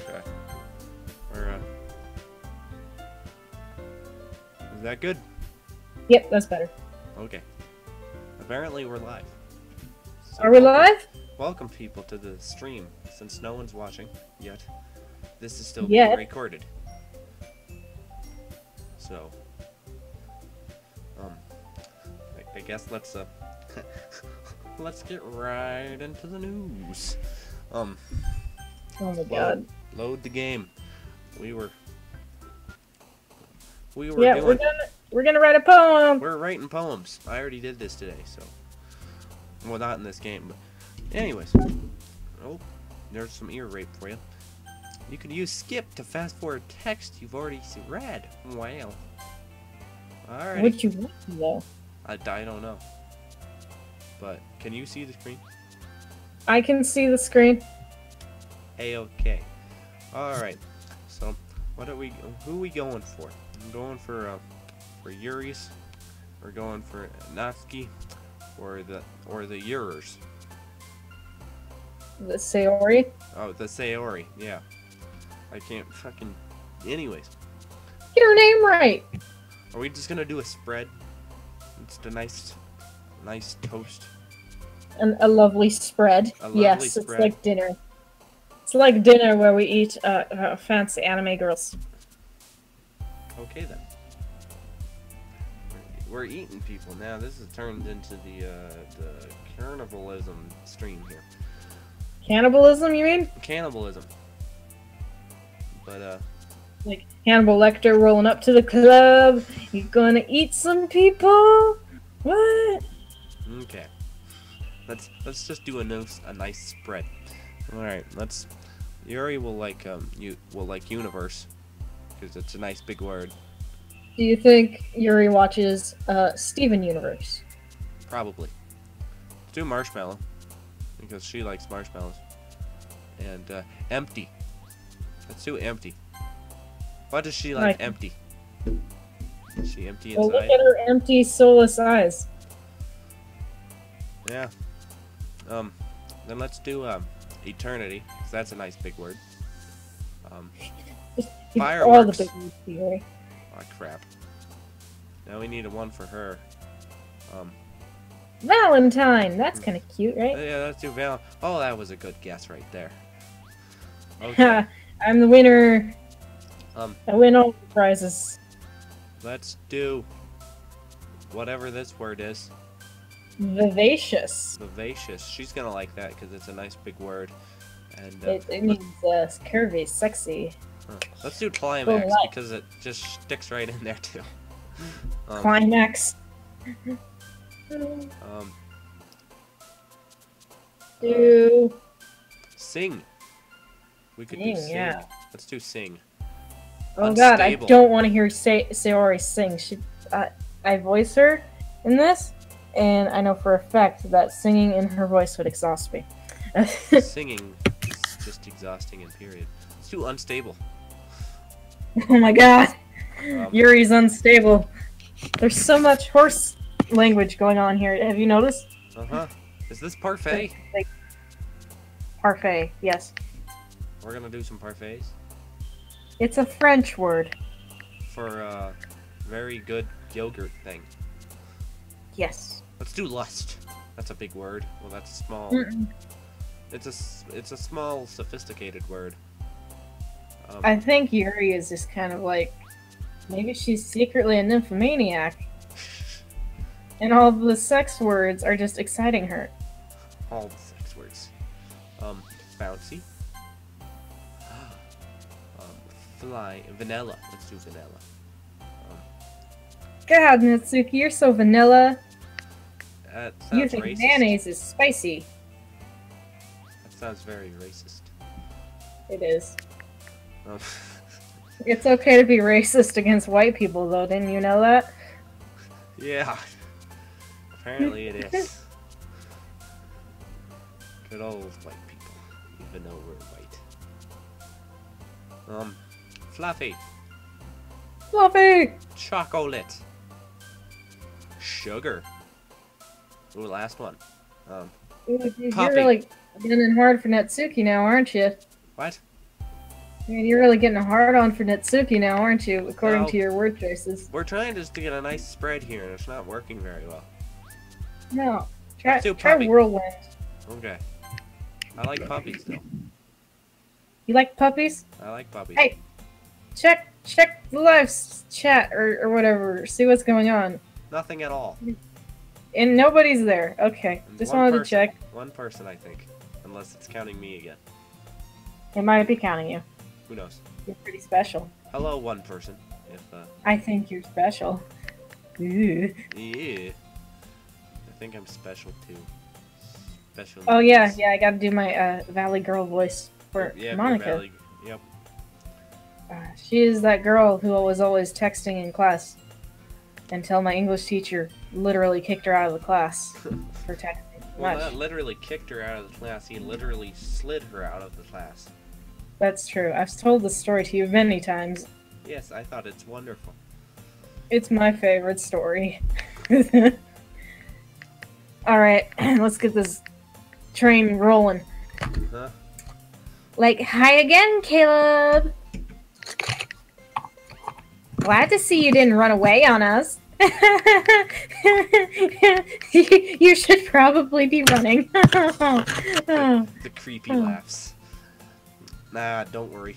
Okay. We're, is that good? Yep, that's better. Okay. Apparently we're live. So Are we live? Welcome people to the stream, since no one's watching yet. This is still Yet. being recorded. So, I guess let's let's get right into the news. Oh my god. Load the game. We're Yeah, doing, we're gonna write a poem. we're writing poems. I already did this today, so well, not in this game, but anyways. Oh, there's some ear rape for you. You can use skip to fast forward text you've already read. Wow. Alright. What you want though? I don't know. But can you see the screen? I can see the screen. A-okay. Alright. So who are we going for? I'm going for Yuri's. We're going for Natsuki or the Yurers. The Sayori. Oh, the Sayori, yeah. I can't fucking anyways. Get her name right. Are we just gonna do a spread? It's a nice toast. And a lovely spread. Yes, spread. It's like dinner. It's like dinner where we eat fancy anime girls. Okay then. We're eating people now. This has turned into the carnivalism stream here. Cannibalism, you mean? Cannibalism. But Like Hannibal Lecter rolling up to the club. You gonna eat some people? What? okay. Let's just do a nice spread. All right. Yuri will like universe because it's a nice big word. Do you think Yuri watches Steven Universe? Probably. Let's do marshmallow because she likes marshmallows. And empty. Let's do empty. What does she like? Empty. Is she empty Well, inside? look at her empty, soulless eyes. Yeah. Then let's do eternity, because that's a nice big word. Fireworks. All the big words, Yuri. Oh crap. Now we need a one for her. Valentine. That's kind of cute, right? Yeah, let's do Val. Oh, that was a good guess right there. Okay. I'm the winner. I win all the prizes. Let's do whatever this word is. Vivacious. Vivacious. She's gonna like that because it's a nice big word. And It means curvy, sexy. let's do climax because it just sticks right in there too. Climax. Do Sing. We could do sing, sing. yeah. Let's do sing. Oh Unstable. god, I don't want to hear Sayori sing. I voice her in this, and I know for a fact that singing in her voice would exhaust me. Singing is just exhausting in period. Let's do unstable. Oh my god, Yuri's unstable. There's so much horse language going on here. Have you noticed? Uh-huh. Is this parfait? Like, parfait, yes. We're gonna do some parfaits. It's a French word. For a very good yogurt thing. Yes. Let's do lust. That's a big word. Well, that's small. It's a small, sophisticated word. I think Yuri is just kind of like, maybe she's secretly a nymphomaniac. And all the sex words are just exciting her. All the sex words. Bouncy. Fly. Vanilla. Let's do vanilla. God, Natsuki, you're so vanilla. That sounds You think racist. mayonnaise is spicy. That sounds very racist. It is. Um, It's okay to be racist against white people, though. Didn't you know that? yeah. Apparently it is. Good old white people, even though we're white. Fluffy. Fluffy! Chocolate. Sugar. Ooh, last one. Ooh, dude, Puppy. you're really gunning hard for Natsuki now, aren't you? What? Man, you're really getting a hard on for Netsuki now, aren't you? According No, to your word choices. we're trying just to get a nice spread here, and it's not working very well. No. Let's do Try puppy. Whirlwind. Okay. I like puppies, though. You like puppies? I like puppies. Hey, check the live chat or whatever. See what's going on. Nothing at all. And nobody's there. Okay, just wanted to check. One person, I think. Unless it's counting me again. It might be counting you. Who knows? You're pretty special. Hello, one person. I think you're special. Ooh. Yeah. I think I'm special, too. Special. Oh, yeah, I gotta do my Valley Girl voice for Monica. Valley, yep. She is that girl who was always texting in class until my English teacher literally kicked her out of the class for texting. Well, not literally kicked her out of the class. He literally slid her out of the class. That's true. I've told this story to you many times. Yes, I thought it's wonderful. It's my favorite story. Alright, let's get this train rolling. Huh? Like, hi again, Caleb! Glad to see you didn't run away on us. You should probably be running. The creepy laughs. Nah, don't worry.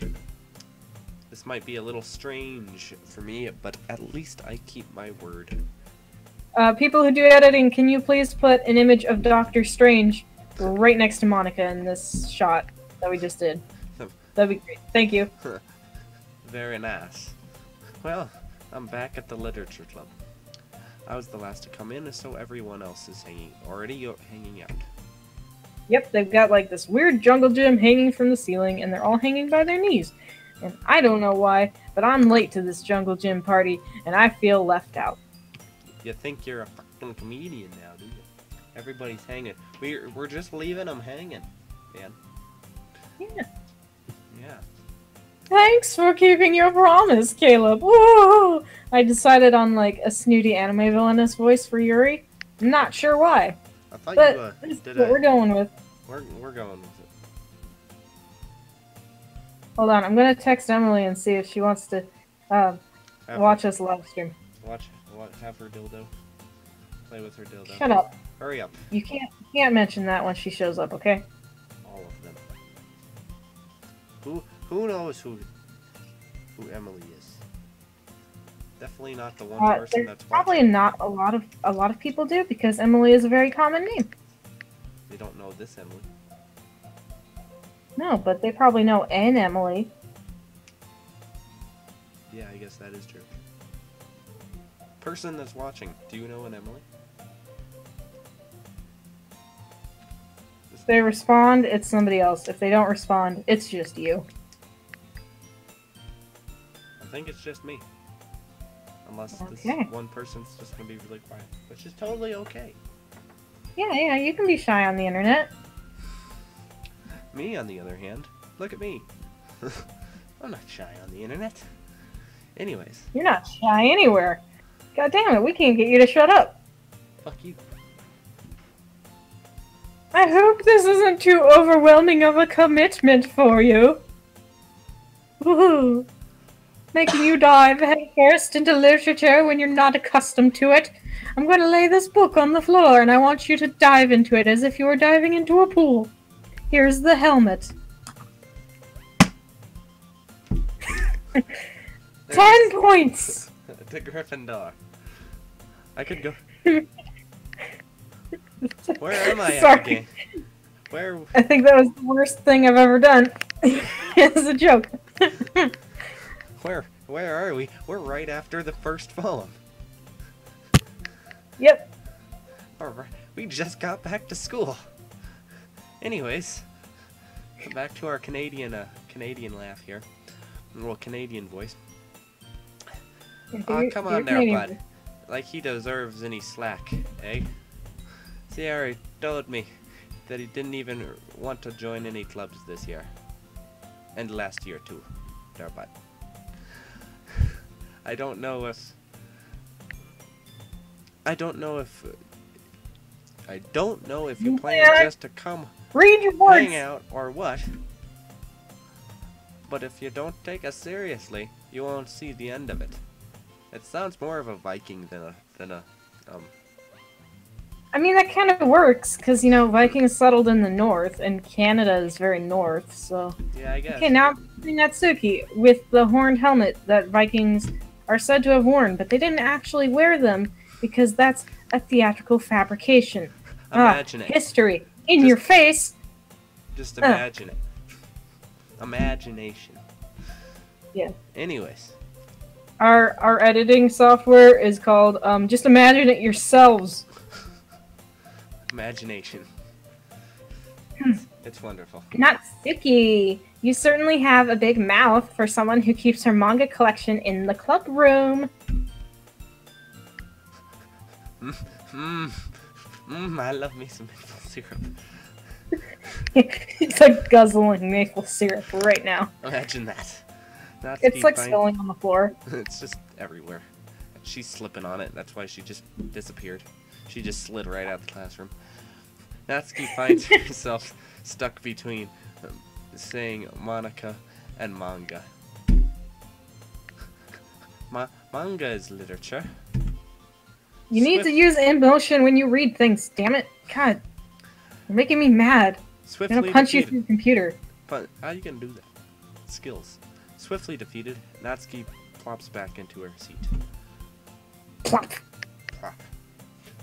This might be a little strange for me, but at least I keep my word. People who do editing, can you please put an image of Doctor Strange right next to Monica in this shot that we just did? That'd be great. Thank you. Very nice. Well, I'm back at the literature club. I was the last to come in, so everyone else is already hanging out. Yep, they've got like this weird jungle gym hanging from the ceiling, and they're all hanging by their knees. And I don't know why, but I'm late to this jungle gym party, and I feel left out. You think you're a fucking comedian now, do you? Everybody's hanging. We're just leaving them hanging, man. Yeah. Yeah. Thanks for keeping your promise, Caleb. Woo! I decided on like a snooty anime villainess voice for Yuri. I'm not sure why. I thought but this is what we're going with. We're going with it. Hold on, I'm gonna text Emily and see if she wants to watch us live stream. Have her dildo. Play with her dildo. Shut up. Hurry up. You can't mention that when she shows up, okay? All of them. Who knows who Emily is? Definitely not the one person that's probably watching. Not a lot of people do, because Emily is a very common name. They don't know this Emily. No, but they probably know an Emily. Yeah, I guess that is true. Person that's watching, do you know an Emily? If they respond, it's somebody else. If they don't respond, it's just you. I think it's just me. Unless this one person's just gonna be really quiet, which is totally okay. Yeah, you can be shy on the internet. Me, on the other hand, look at me. I'm not shy on the internet. Anyways. You're not shy anywhere. God damn it, we can't get you to shut up. Fuck you. I hope this isn't too overwhelming of a commitment for you. Woohoo. Making you dive headfirst into literature when you're not accustomed to it. I'm going to lay this book on the floor, and I want you to dive into it as if you were diving into a pool. Here's the helmet. 10 points! To Gryffindor. I could go... Where am I at again? Where... I think that was the worst thing I've ever done. It's a joke. Where are we? We're right after the first poem. Yep. Alright, we just got back to school. Anyways, back to our Canadian laugh here. Well, Canadian voice. Come on there, bud. Like he deserves any slack, eh? See, Harry told me that he didn't even want to join any clubs this year. And last year, too. There, bud. I don't know if you plan just to come read your words. hang out or what. but if you don't take us seriously, you won't see the end of it. It sounds more of a Viking than a I mean, that kind of works, because, you know, Vikings settled in the north, and Canada is very north, so... Yeah, I guess. Okay, now Natsuki, with the horned helmet that Vikings are said to have worn, but they didn't actually wear them, because that's a theatrical fabrication. Imagine it. History. In your face! Just imagine it. Imagination. Yeah. Anyways. Our editing software is called, just imagine it yourselves. Imagination. It's wonderful. Natsuki, you certainly have a big mouth for someone who keeps her manga collection in the club room. I love me some maple syrup. It's like guzzling maple syrup right now. Imagine that. It's like spilling on the floor. It's just everywhere. She's slipping on it. That's why she just disappeared. She just slid right out the classroom. Natsuki finds herself stuck between saying Monica and manga. Manga is literature. You need to use emotion when you read things, damn it. God, you're making me mad. I'm gonna punch you through the computer. But how are you gonna do that? Skills. Swiftly defeated, Natsuki plops back into her seat. Plop. Plop.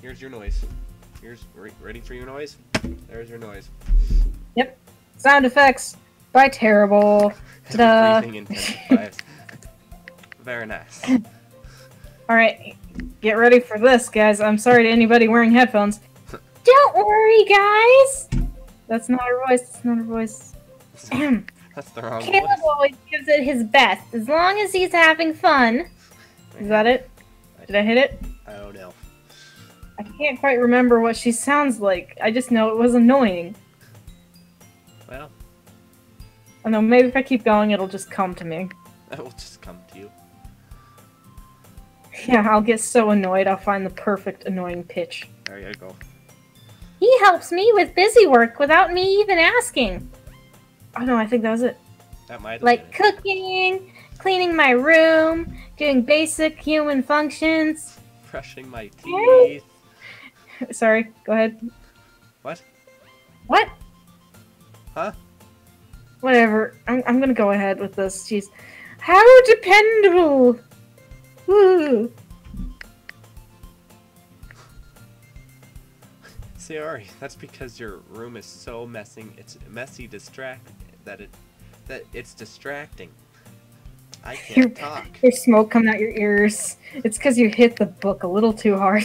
Here's your noise. Ready for your noise? There's your noise. Yep. Sound effects by Terrible. Ta-da. Breathing intensifies. Very nice. Alright, get ready for this, guys. I'm sorry to anybody wearing headphones. Don't worry, guys! That's not her voice. That's not her voice. That's the wrong Caleb voice. always gives it his best, as long as he's having fun. Is that it? Did I hit it? I don't know. I can't quite remember what she sounds like. I just know it was annoying. Well, I know, maybe if I keep going, it'll just come to me. that will just come to you. Yeah, I'll get so annoyed, I'll find the perfect annoying pitch. There you go. He helps me with busy work without me even asking. Oh no, I think that was it. That might have Like been it. cooking, cleaning my room, doing basic human functions. Brushing my teeth. Sorry, go ahead. What? What? Huh? Whatever. I'm gonna go ahead with this. Jeez. How dependable! Woo! Sorry, that's because your room is so it's messy that it's distracting. I can't talk. There's smoke coming out your ears. It's because you hit the book a little too hard.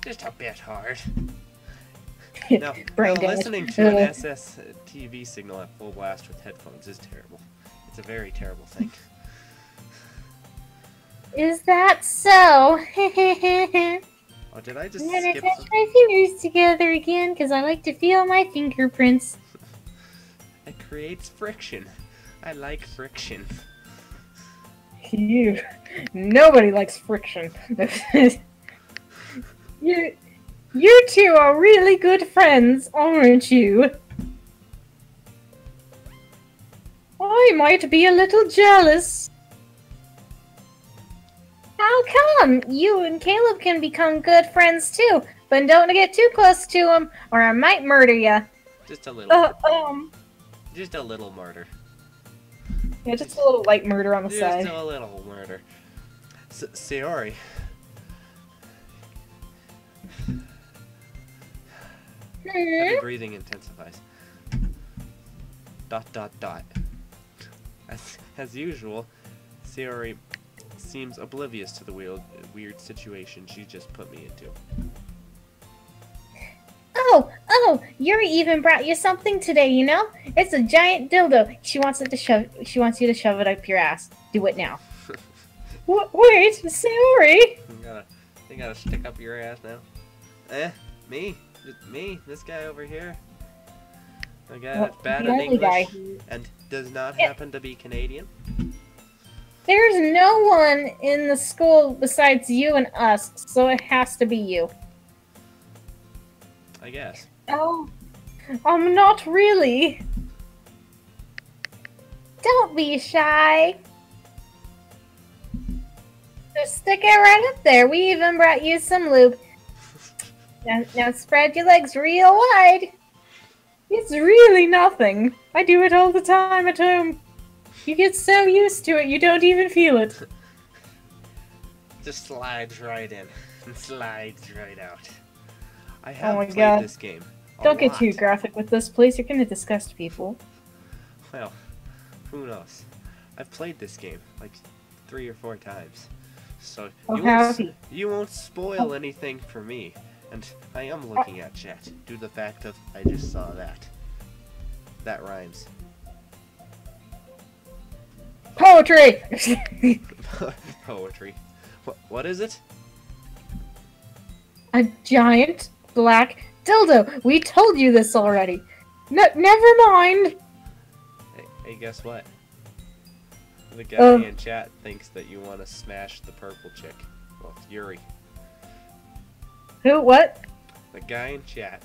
just a bit hard. Now, listening to an SS TV signal at full blast with headphones is terrible. It's a very terrible thing. Is that so? Oh, did I just I'm gonna skip touch something? my fingers together again because I like to feel my fingerprints. It creates friction. I like friction. You. Nobody likes friction. You two are really good friends, aren't you? I might be a little jealous. How come? You and Caleb can become good friends too, but don't get too close to him, or I might murder ya. Just a little. Yeah, Just a little murder. just a little light murder on the Just side. a little murder. Sayori. Heavy breathing intensifies. ... As usual, Sayori seems oblivious to the weird situation she just put me into. Oh, Yuri even brought you something today, you know? It's a giant dildo. She wants you to shove it up your ass. Do it now. Wait, Sayori! You gotta stick up your ass now. Me? Me? This guy over here? A guy that's bad at English and does not happen to be Canadian? There's no one in the school besides you and us, so it has to be you. I guess. Oh, not really. be shy. Just stick it right up there. We even brought you some lube. Now spread your legs real wide. It's really nothing. I do it all the time at home. You get so used to it, you don't even feel it. Just slides right in and slides right out. I have Oh my played God. this game. Don't get lot. too graphic with this, please. You're gonna disgust people. Well, who knows? I've played this game like 3 or 4 times. So you won't spoil anything for me. And I am looking at chat due to the fact of I just saw that. That rhymes. Poetry! Poetry. What is it? A giant black dildo. We told you this already. Never mind. Hey, guess what? The guy in chat thinks that you want to smash the purple chick. Well, Yuri. Who? What? The guy in chat,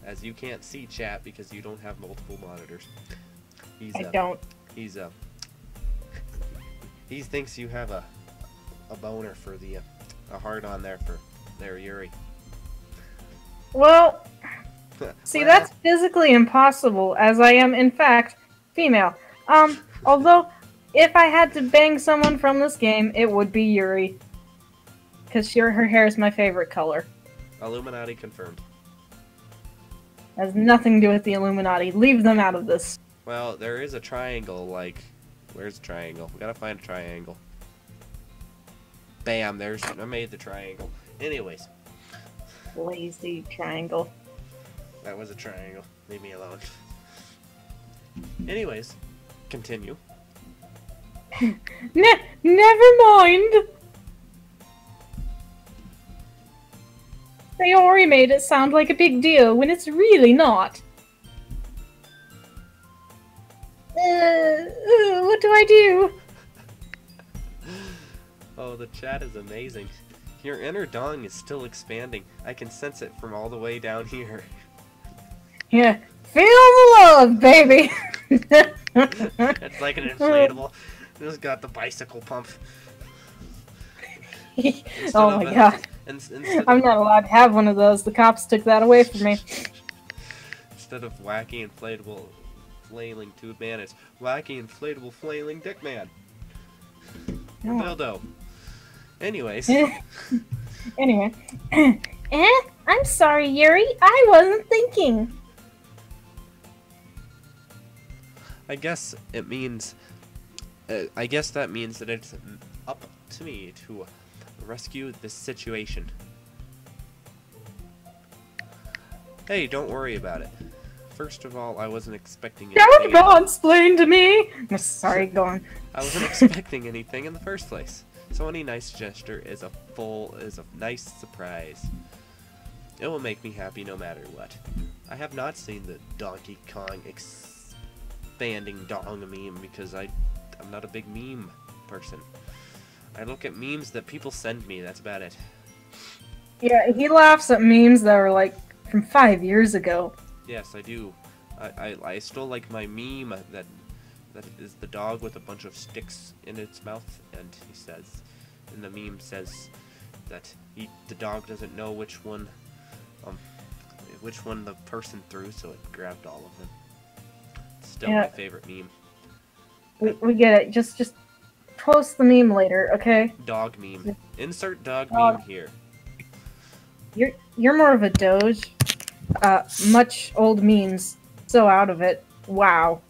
as you can't see chat because you don't have multiple monitors. I don't. He thinks you have a boner for a heart on there for their Yuri. Well, see, that's physically impossible, as I am, in fact, female. Although, if I had to bang someone from this game, it would be Yuri. Because her hair is my favorite color. Illuminati confirmed. Has nothing to do with the Illuminati. Leave them out of this. Well, there is a triangle, like... Where's the triangle? We gotta find a triangle. Bam, I made the triangle. Anyways. Lazy triangle. That was a triangle. Leave me alone. Anyways, continue. Never mind! They already made it sound like a big deal when it's really not. What do I do? Oh, the chat is amazing. Your inner dong is still expanding. I can sense it from all the way down here. Yeah, feel the love, baby! It's like an inflatable. It's got the bicycle pump. Oh my God. I'm not allowed to have one of those. The cops took that away from me. Instead of wacky inflatable flailing tube man, it's wacky inflatable flailing dick man. Dildo. Anyways. Anyway. I'm sorry, Yuri. I wasn't thinking. I guess it means... I guess that means that it's up to me to rescue this situation. Hey, don't worry about it. First of all, I wasn't expecting anything. Don't explain to me! Sorry, go on. I wasn't expecting anything in the first place. So any nice gesture is a nice surprise. It will make me happy no matter what. I have not seen the Donkey Kong expanding dong meme because I'm not a big meme person. I look at memes that people send me, that's about it. Yeah, he laughs at memes that were like from 5 years ago. Yes, I do. I still like my meme that is the dog with a bunch of sticks in its mouth, and he says, and the meme says that the dog doesn't know which one the person threw, so it grabbed all of them. It's still my favorite meme. We get it. Just post the meme later, okay? Dog meme. Insert dog meme here. You're more of a Doge. Much old memes. So out of it. Wow.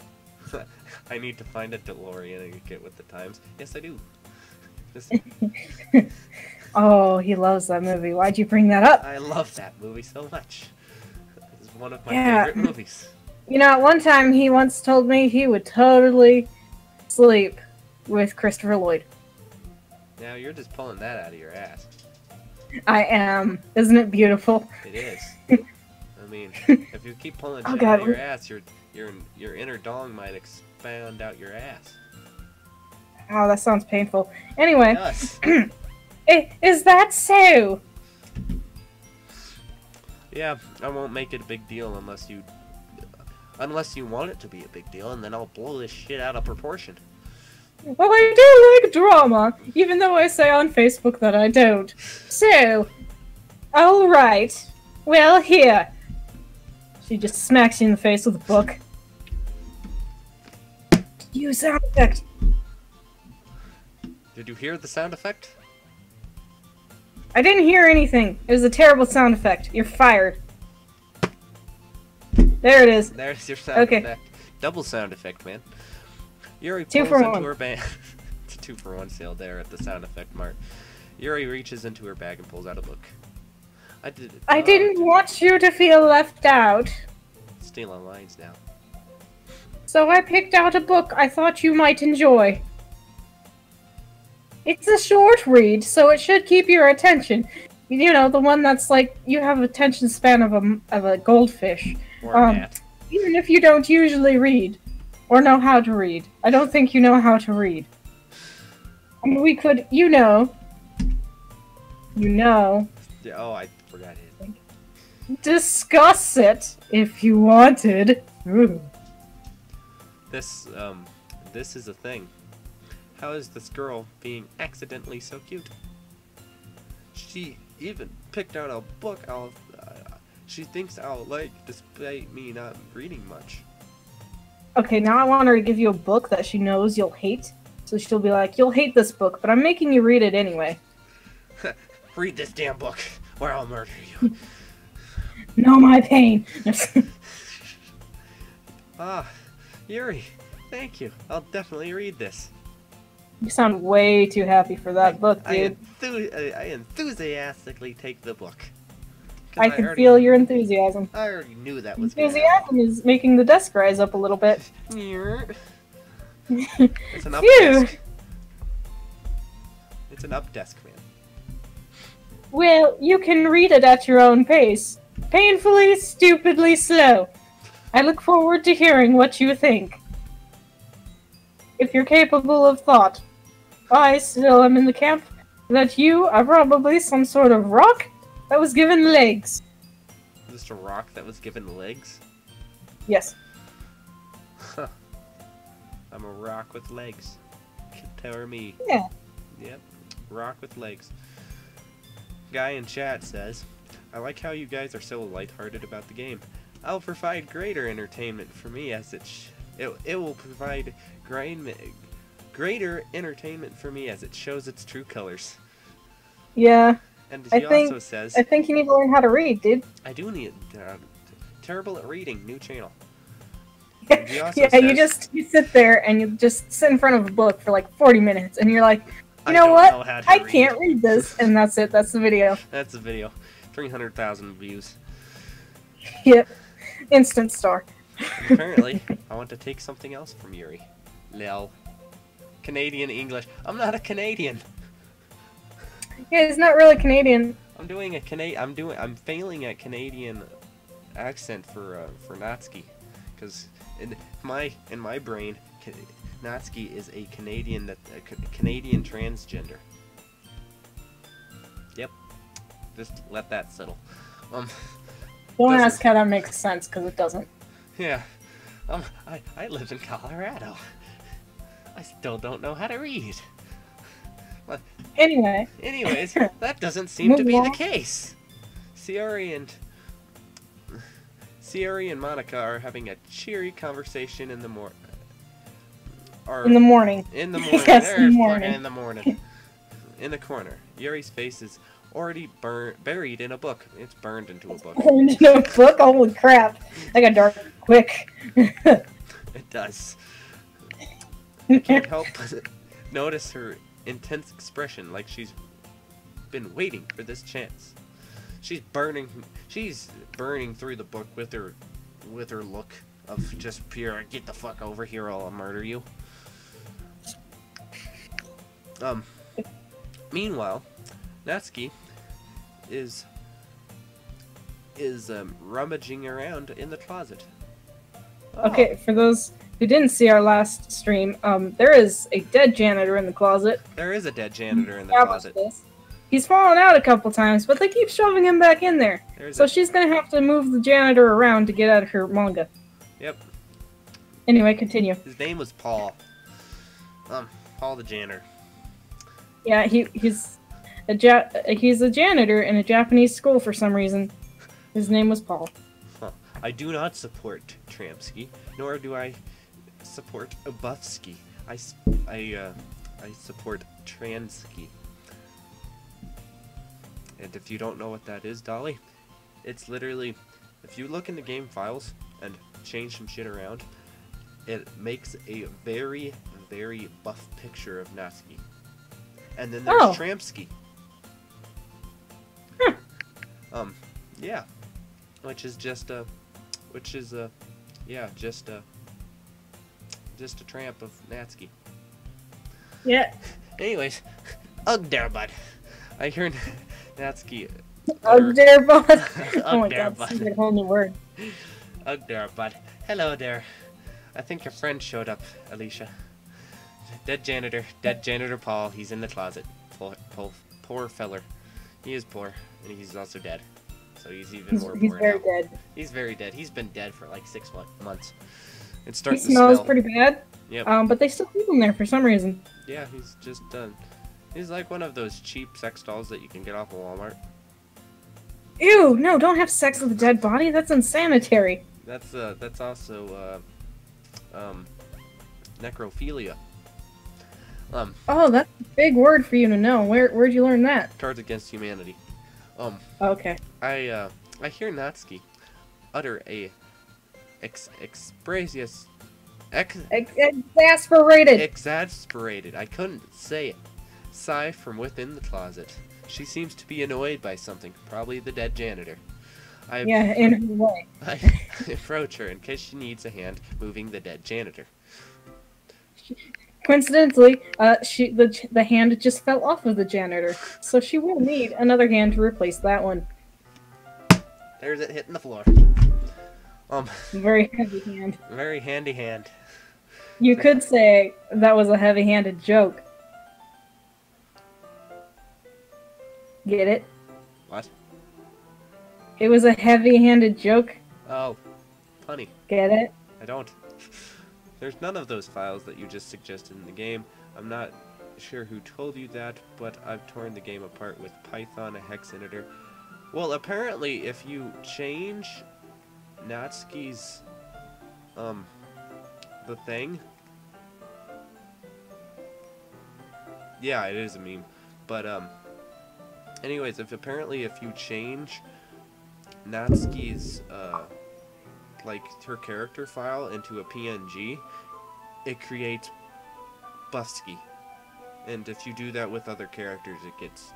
I need to find a DeLorean and get with the times. Yes, I do. Oh, he loves that movie. Why'd you bring that up? I love that movie so much. It's one of my favorite movies. You know, one time he once told me he would totally sleep with Christopher Lloyd. Now you're just pulling that out of your ass. I am. Isn't it beautiful? It is. I mean, if you keep pulling shit out of your ass, your inner dong might expand out your ass. Oh, that sounds painful. Anyway, Yes. Is that so? Yeah, I won't make it a big deal unless you want it to be a big deal, and then I'll blow this shit out of proportion. Well, I do like drama, even though I say on Facebook that I don't. So, alright. Well, here. She just smacks you in the face with a book. Use sound effect. Did you hear the sound effect? I didn't hear anything. It was a terrible sound effect. You're fired. There it is. There's your sound effect. Double sound effect, man. Yuri pulls into her bag. It's a 2-for-1 sale there at the sound effect mart. Yuri reaches into her bag and pulls out a book. I didn't want you to feel left out. Stealing lines now. So I picked out a book I thought you might enjoy. It's a short read, so it should keep your attention. You know, the one that's like, you have attention span of a goldfish. Or a cat. Even if you don't usually read. Or know how to read. I don't think you know how to read. I mean, we could, you know. Oh, I forgot it. Discuss it, if you wanted. Ooh. This is a thing. How is this girl being accidentally so cute? She even picked out a book she thinks I'll like, despite me not reading much. Okay, now I want her to give you a book that she knows you'll hate. So she'll be like, you'll hate this book, but I'm making you read it anyway. Read this damn book, or I'll murder you. Know my pain. Yuri, thank you. I'll definitely read this. You sound way too happy for that book, dude. I enthusiastically take the book. I can feel your enthusiasm. I already knew that was enthusiasm is making the desk rise up a little bit. It's an up desk. It's an up desk, man. Well, you can read it at your own pace. Painfully, stupidly slow. I look forward to hearing what you think. If you're capable of thought. I still am in the camp that you are probably some sort of rock that was given legs. Just a rock that was given legs? Yes. Huh. I'm a rock with legs. Tell me. Yeah. Yep. Rock with legs. Guy in chat says, I like how you guys are so lighthearted about the game. I'll provide greater entertainment for me as it will provide greater entertainment for me as it shows its true colors. Yeah. And he also says, I think you need to learn how to read, dude. I do need terrible at reading, new channel. Yeah, says, you sit there and you just sit in front of a book for like 40 minutes and you're like, you know what? I can't read this, and that's it. That's the video. That's the video. 300,000 views. Yep. Instant star. Apparently, I want to take something else from Yuri. Lel. Canadian English. I'm not a Canadian. Yeah, he's not really Canadian. I'm doing a I'm failing at Canadian accent for Natsuki, because in my brain, Natsuki is a Canadian transgender. Yep. Just let that settle. Don't ask how that makes sense, because it doesn't. Yeah. I live in Colorado. I still don't know how to read. Anyways, that doesn't seem to be the case. Sierra and Monica are having a cheery conversation in the morning. In the morning. Yes, in the morning. In the corner. Yuri's face is already buried in a book. It's burned into a book. Burned into a book? Holy crap. That got dark quick. It does. I can't help but notice her intense expression, like she's been waiting for this chance. She's burning through the book with her look of just pure, get the fuck over here, I'll murder you. Meanwhile, Natsuki is rummaging around in the closet. Oh. Okay, for those who didn't see our last stream, there is a dead janitor in the closet. There is a dead janitor in the closet. He's fallen out a couple times, but they keep shoving him back in there. So she's gonna have to move the janitor around to get out of her manga. Yep. Anyway, continue. His name was Paul. Paul the janitor. Yeah, he's a janitor in a Japanese school for some reason. His name was Paul. Huh. I do not support Tramsky, nor do I support Buffsky. I support Transky. And if you don't know what that is, Dolly, it's literally, if you look in the game files and change some shit around, it makes a very, very buff picture of Natsuki. And then there's Tramsky. Yeah. Just a tramp of Natsuki. Yeah. Anyways, ugh there, bud. I hear Natsuki. Ugh there, bud. Oh my there, god, bud. that's a whole new word. Ugh there, bud. Hello there. I think your friend showed up, Alicia. Dead janitor Paul. He's in the closet. Poor feller. He is poor, and he's also dead. So he's even more He's poor very now. dead. He's very dead. He's been dead for like 6 months. It's He starting to smells smell. pretty bad. Yep. But they still keep him there for some reason. Yeah, he's just he's like one of those cheap sex dolls that you can get off of Walmart. Ew, no, don't have sex with a dead body. That's unsanitary. That's also necrophilia. Oh, that's a big word for you to know. Where'd you learn that? Cards Against Humanity. Okay. I hear Natsuki utter a exasperated. I couldn't say it. Sigh from within the closet. She seems to be annoyed by something, probably the dead janitor. Yeah, in her way. I approach her in case she needs a hand moving the dead janitor. Coincidentally, the hand just fell off of the janitor, so she will need another hand to replace that one. There's it hitting the floor. Very heavy hand. Very handy hand. You could say that was a heavy-handed joke. Get it? What? It was a heavy-handed joke. Oh, punny. Get it? I don't. There's none of those files that you just suggested in the game. I'm not sure who told you that, but I've torn the game apart with Python, a hex editor. Well, apparently, if you change Natsuki's, the thing. Yeah, it is a meme. But, anyways, if you change Natsuki's, like, her character file into a PNG, it creates Buffsky. And if you do that with other characters, it gets...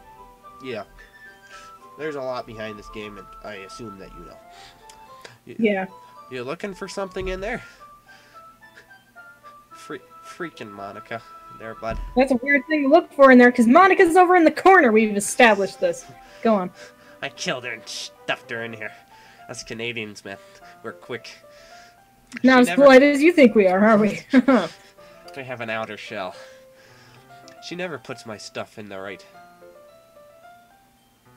Yeah. There's a lot behind this game, and I assume that you know. Yeah. You looking for something in there? Freaking Monica. There, bud. That's a weird thing to look for in there, because Monica's over in the corner. We've established this. Go on. I killed her and stuffed her in here. Us Canadians, man. We're quick. Not as polite as you think we are we? We have an outer shell. She never puts my stuff in the right...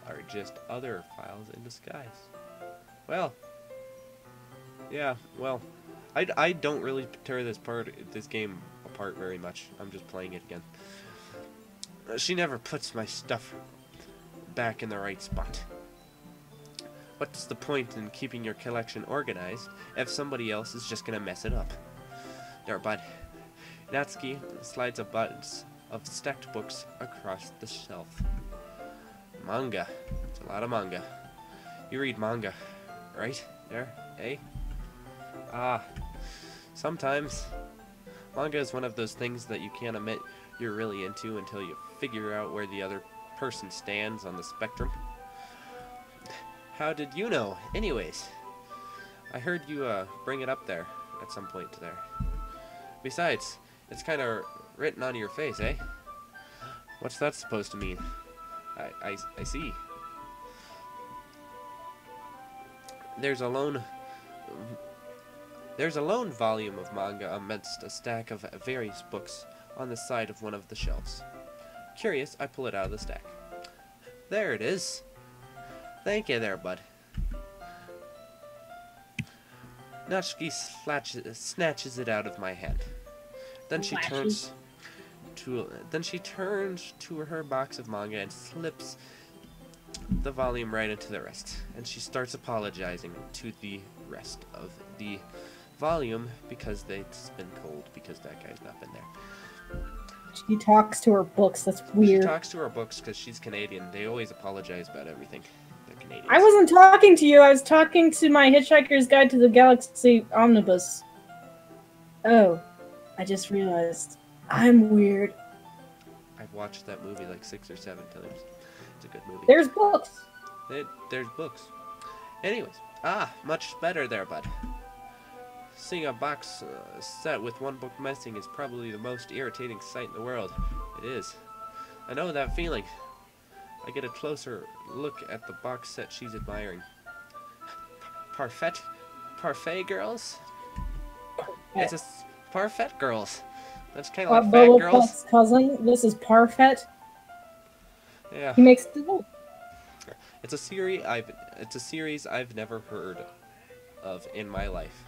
Are just other files in disguise. Well... Yeah, well... I don't really tear this game apart very much. I'm just playing it again. She never puts my stuff back in the right spot. What's the point in keeping your collection organized if somebody else is just gonna mess it up? There, bud. Natsuki slides a bunch of stacked books across the shelf. Manga. It's a lot of manga. You read manga, right? There, eh? Ah. Sometimes. Manga is one of those things that you can't admit you're really into until you figure out where the other person stands on the spectrum. How did you know? Anyways, I heard you bring it up there at some point there. Besides, it's kind of written on your face, eh? What's that supposed to mean? I see. There's a lone volume of manga amidst a stack of various books on the side of one of the shelves. Curious, I pull it out of the stack. There it is. Thank you there, bud. Natsuki snatches it out of my hand. Then she turns Then she turns to her box of manga and slips the volume right into the rest. And she starts apologizing to the rest of the volume because it's been cold because that guy's not been there. She talks to her books. That's weird. She talks to her books because she's Canadian. They always apologize about everything. They're Canadians. I wasn't talking to you. I was talking to my Hitchhiker's Guide to the Galaxy omnibus. Oh, I just realized. I'm weird. I've watched that movie like 6 or 7 times. It's a good movie. There's books. There's books. Anyways, much better there, bud. Seeing a box set with one book missing is probably the most irritating sight in the world. It is. I know that feeling. I get a closer look at the box set she's admiring. Parfait girls? It's a Parfait girls. That's kind of like Fat Girls. Butt's cousin. This is Parfait. Yeah. He makes the. It's a series I've never heard of in my life.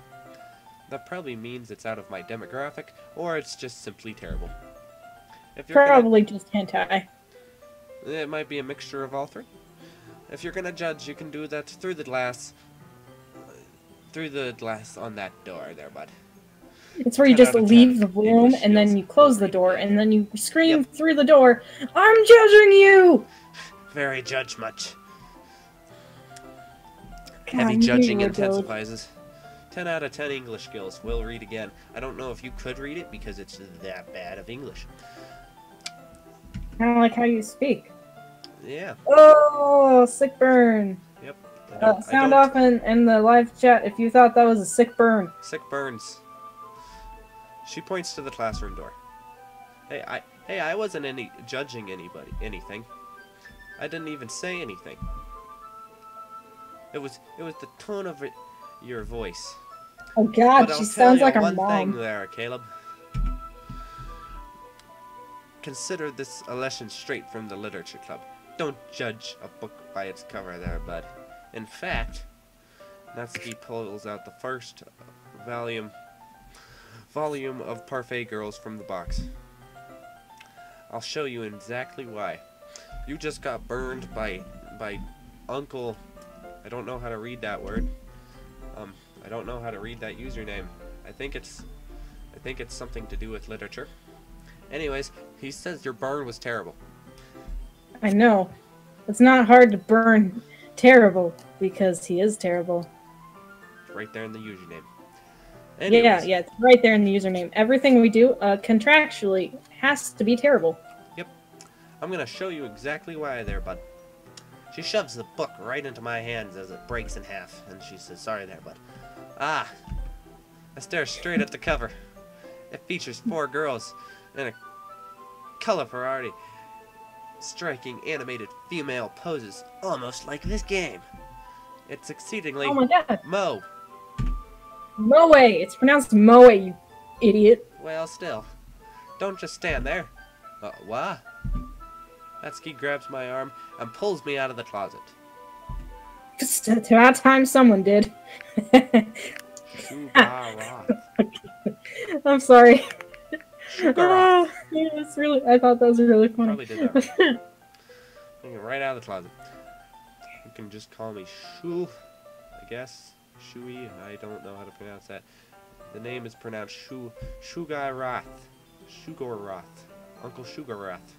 That probably means it's out of my demographic, or it's just simply terrible. If you're probably just hentai. It might be a mixture of all three. If you're gonna judge, you can do that through the glass. Through the glass on that door there, bud. It's where you just leave the room, and then you close the door, and then you scream through the door, "I'm judging you!" Very judge much. Heavy judging intensifies. 10 out of 10 English skills. Will read again. I don't know if you could read it because it's that bad of English. Kind of like how you speak. Yeah. Oh, sick burn. Yep. Sound off in the live chat if you thought that was a sick burn. Sick burns. She points to the classroom door. Hey, I wasn't judging anything. I didn't even say anything. It was the tone of your voice. Oh God, she sounds like her mom. One thing there, Caleb. Consider this a lesson straight from the literature club. Don't judge a book by its cover there, bud. In fact, Natsuki pulls out the first volume of Parfait Girls from the box. I'll show you exactly why. You just got burned by Uncle. I don't know how to read that word. I don't know how to read that username. I think it's something to do with literature. Anyways, he says your burn was terrible. I know. It's not hard to burn terrible because he is terrible. It's right there in the username. Anyways. Yeah, it's right there in the username. Everything we do contractually has to be terrible. Yep. I'm gonna show you exactly why there, bud. She shoves the book right into my hands as it breaks in half, and she says, "Sorry there, bud." I stare straight at the cover. It features 4 girls in a color variety, striking animated female poses, almost like this game. It's exceedingly oh my God. Moe. It's pronounced Moe, you idiot. Well, still, don't just stand there. What? Natsuki grabs my arm and pulls me out of the closet. Just about time someone did. I'm sorry. Yeah, it's really. I thought that was really funny. Probably did that right out of the closet. You can just call me Shu, I guess. Shui. I don't know how to pronounce that. The name is pronounced Sugarath. Uncle Sugarath.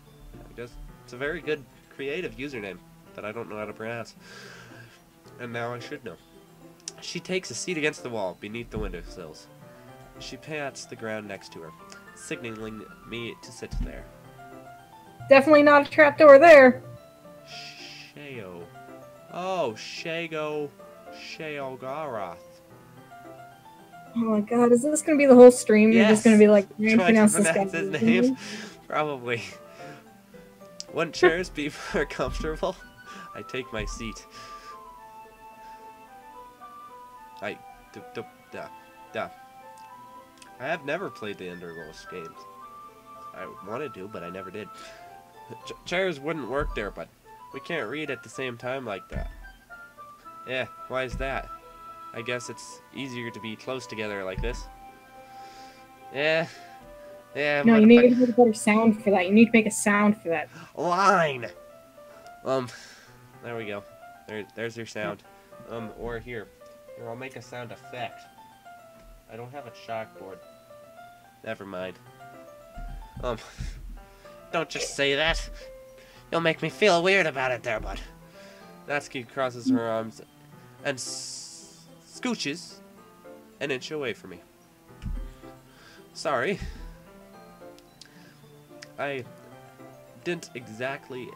It's a very good creative username that I don't know how to pronounce. And now I should know. She takes a seat against the wall beneath the windowsills. She pats the ground next to her, signaling me to sit there. Definitely not a trapdoor there. Sheo. Oh, Sheogarath. Oh my God, is this gonna be the whole stream? Yes. You're just gonna be like, trying to pronounce his name? Probably. Wouldn't chairs be more comfortable? I take my seat. I have never played the Enderghost games. I wanted to, but I never did. Chairs wouldn't work there, but we can't read at the same time like that. Yeah, why is that? I guess it's easier to be close together like this. Yeah, Yeah, No, but you if need to make a better sound for that. You need to make a sound for that. line. There we go. There's your sound. Or here, I'll make a sound effect. I don't have a chalkboard. Never mind. Don't just say that. You'll make me feel weird about it there, bud. Natsuki crosses her arms and scooches an inch away from me. Sorry. I didn't exactly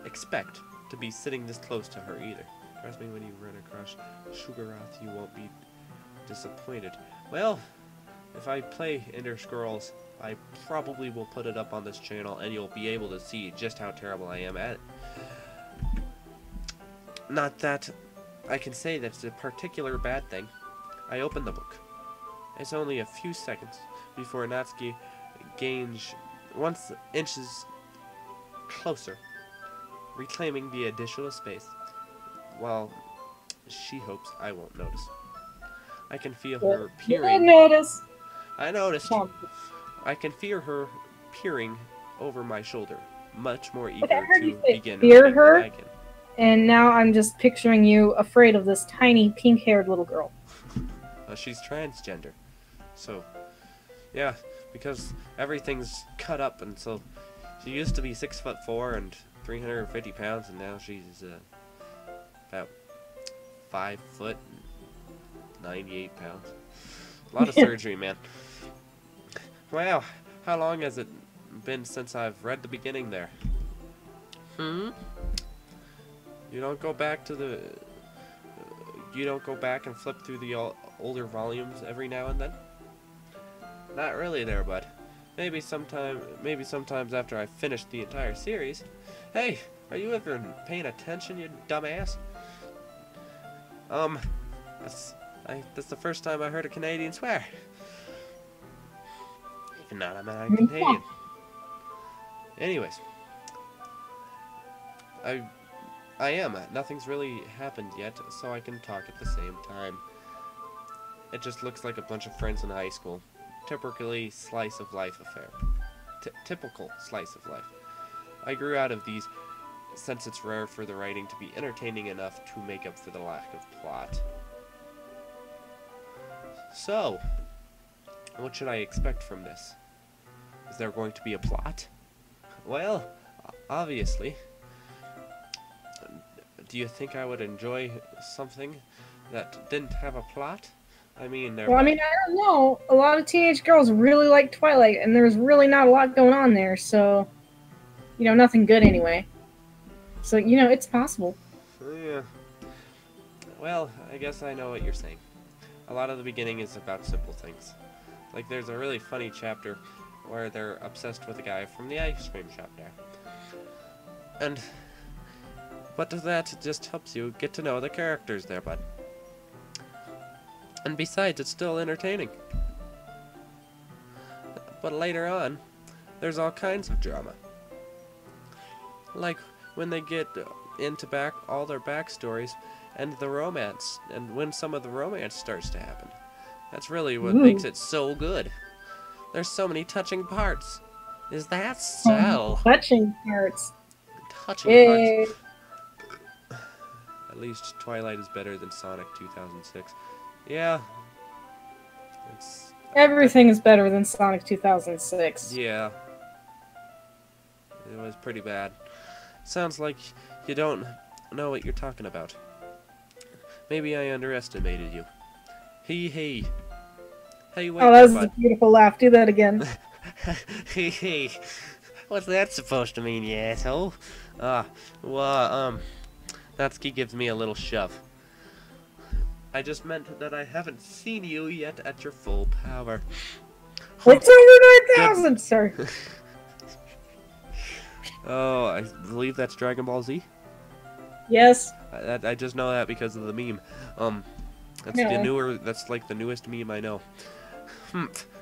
expect to be sitting this close to her either. Trust me, when you run across Sugarath, you won't be disappointed. Well, if I play Ender Scrolls, I probably will put it up on this channel, and you'll be able to see just how terrible I am at it. Not that I can say that's a particular bad thing. I open the book. It's only a few seconds before Natsuki gains 1 inches closer, reclaiming the additional space, while she hopes I won't notice. I can feel her peering. You did notice. I noticed. I can feel her peering over my shoulder, much more eager to begin fear her, than I can. And now I'm just picturing you afraid of this tiny pink-haired little girl. She's transgender, so yeah, because everything's cut up, and so she used to be 6'4" and 350 pounds, and now she's about 5 foot and 98 pounds. A lot of surgery, man. Wow, how long has it been since I've read the beginning there? You don't go back to the... you don't go back and flip through the older volumes every now and then? Not really there, bud. Maybe sometimes after I've finished the entire series. Hey, are you ever paying attention, you dumbass? That's the first time I heard a Canadian swear. Even not, I'm not a Canadian. Anyways. I am. Nothing's really happened yet, so I can talk at the same time. It just looks like a bunch of friends in high school. Typically slice of life affair. Typical slice of life. I grew out of these since it's rare for the writing to be entertaining enough to make up for the lack of plot. So, what should I expect from this? Is there going to be a plot? Well, obviously. Do you think I would enjoy something that didn't have a plot? I mean, well, I don't know. A lot of teenage girls really like Twilight, and there's really not a lot going on there, so, nothing good anyway. So, it's possible. Yeah. Well, I guess I know what you're saying. A lot of the beginning is about simple things. Like, there's a really funny chapter where they're obsessed with a guy from the ice cream shop there. But that just helps you get to know the characters there, bud. And besides, it's still entertaining. But later on, there's all kinds of drama. Like when they get into all their backstories and the romance, and when some of the romance starts to happen. That's really what makes it so good. There's so many touching parts. Is that so? Touching parts. Touching parts. At least Twilight is better than Sonic 2006. Yeah. Everything is better than Sonic 2006. Yeah. It was pretty bad. Sounds like you don't know what you're talking about. Maybe I underestimated you. Hey. Hey, wait. Oh, that was a beautiful laugh. Do that again. Hey. What's that supposed to mean, you asshole? Natsuki gives me a little shove. I just meant that I haven't seen you yet at your full power. It's over 9,000, sir. Oh, I believe that's Dragon Ball Z? Yes. I just know that because of the meme. That's like the newest meme I know.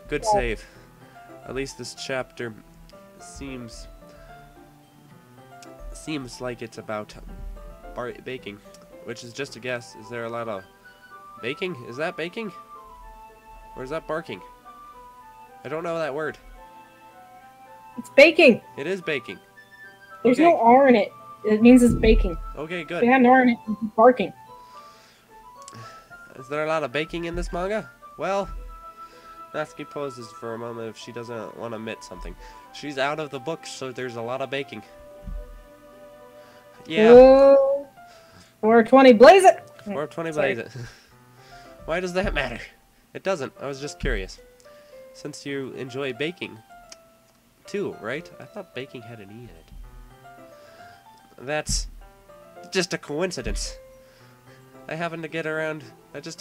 Good save. At least this chapter seems like it's about baking, which is just a guess. Is there a lot of baking? Is that baking? Or is that barking? I don't know that word. It's baking. It is baking. There's Okay. no R in it. It means it's baking. Okay, If good. it had an R in it, it'd be barking. Is there a lot of baking in this manga? Well, Natsuki poses for a moment if she doesn't want to admit something. She's out of the book, so there's a lot of baking. Yeah. Whoa. 420, blaze it! 420 Sorry. blaze it. Why does that matter? It doesn't. I was just curious. Since you enjoy baking, too, right? I thought baking had an E in it. That's just a coincidence. I just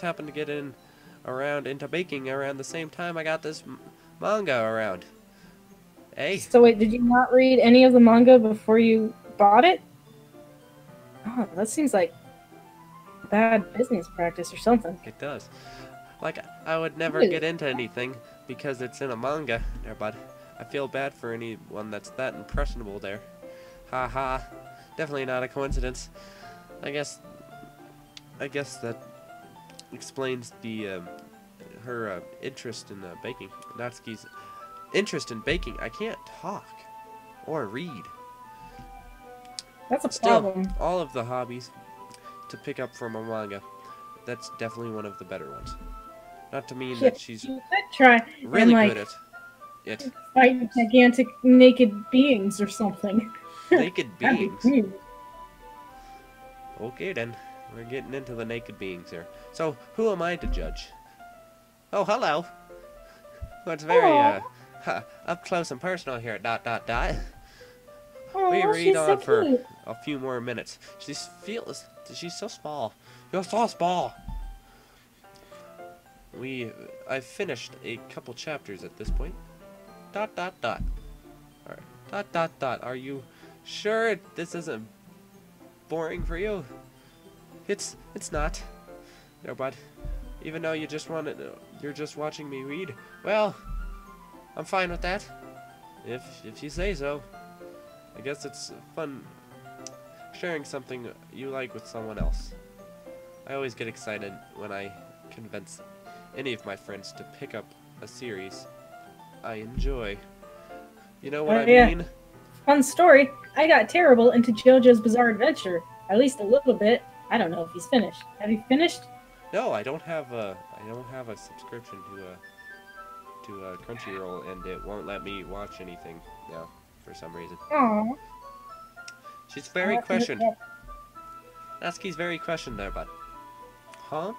happened to get into baking around the same time I got this manga around. Hey? So wait, did you not read any of the manga before you bought it? Oh, that seems like bad business practice or something. It does. Like, I would never Really? get into anything because it's in a manga there, bud. I feel bad for anyone that's that impressionable there. Ha ha. Definitely not a coincidence. I guess that explains the her interest in baking. Natsuki's interest in baking. I can't talk or read. That's a Still, problem. all of the hobbies to pick up from a manga, that's definitely one of the better ones. Not to mean that she's You could try really and like good at it. fight gigantic naked beings or something. Naked That'd be beings. weird. Okay then, we're getting into the naked beings here. So, who am I to judge? Oh, hello. Well, it's very up close and personal here. ... Oh, We read she's so on for cute. a few more minutes. She's so small. You're so small. I've finished a couple chapters at this point. ... Alright. ... Are you sure this isn't boring for you? It's not. No, bud. Even though you're just watching me read. Well, I'm fine with that. If you say so. I guess it's fun sharing something you like with someone else. I always get excited when I convince any of my friends to pick up a series I enjoy. You know what I Yeah. mean? Fun story. I got terrible into JoJo's Bizarre Adventure. At least a little bit. I don't know if he's finished. Have you finished? No, I don't have a subscription to Crunchyroll, and it won't let me watch anything now for some reason. Aww. She's very questioned. Natsuki's very questioned there, bud. Huh?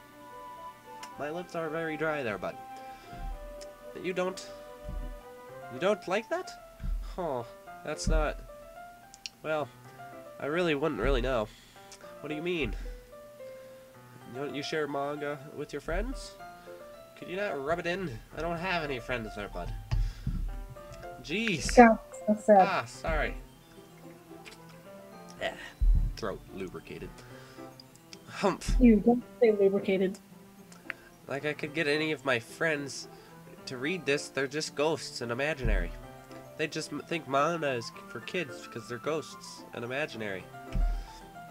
My lips are very dry there, bud. You don't like that? Oh, that's not... Well, I really wouldn't really know. What do you mean? Don't you share manga with your friends? Could you not rub it in? I don't have any friends there, bud. Jeez. Scott, so sad. Ah, sorry. Throat lubricated. Humph. You don't say lubricated. Like I could get any of my friends to read this, they're just ghosts and imaginary. They just think manga is for kids because they're ghosts and imaginary.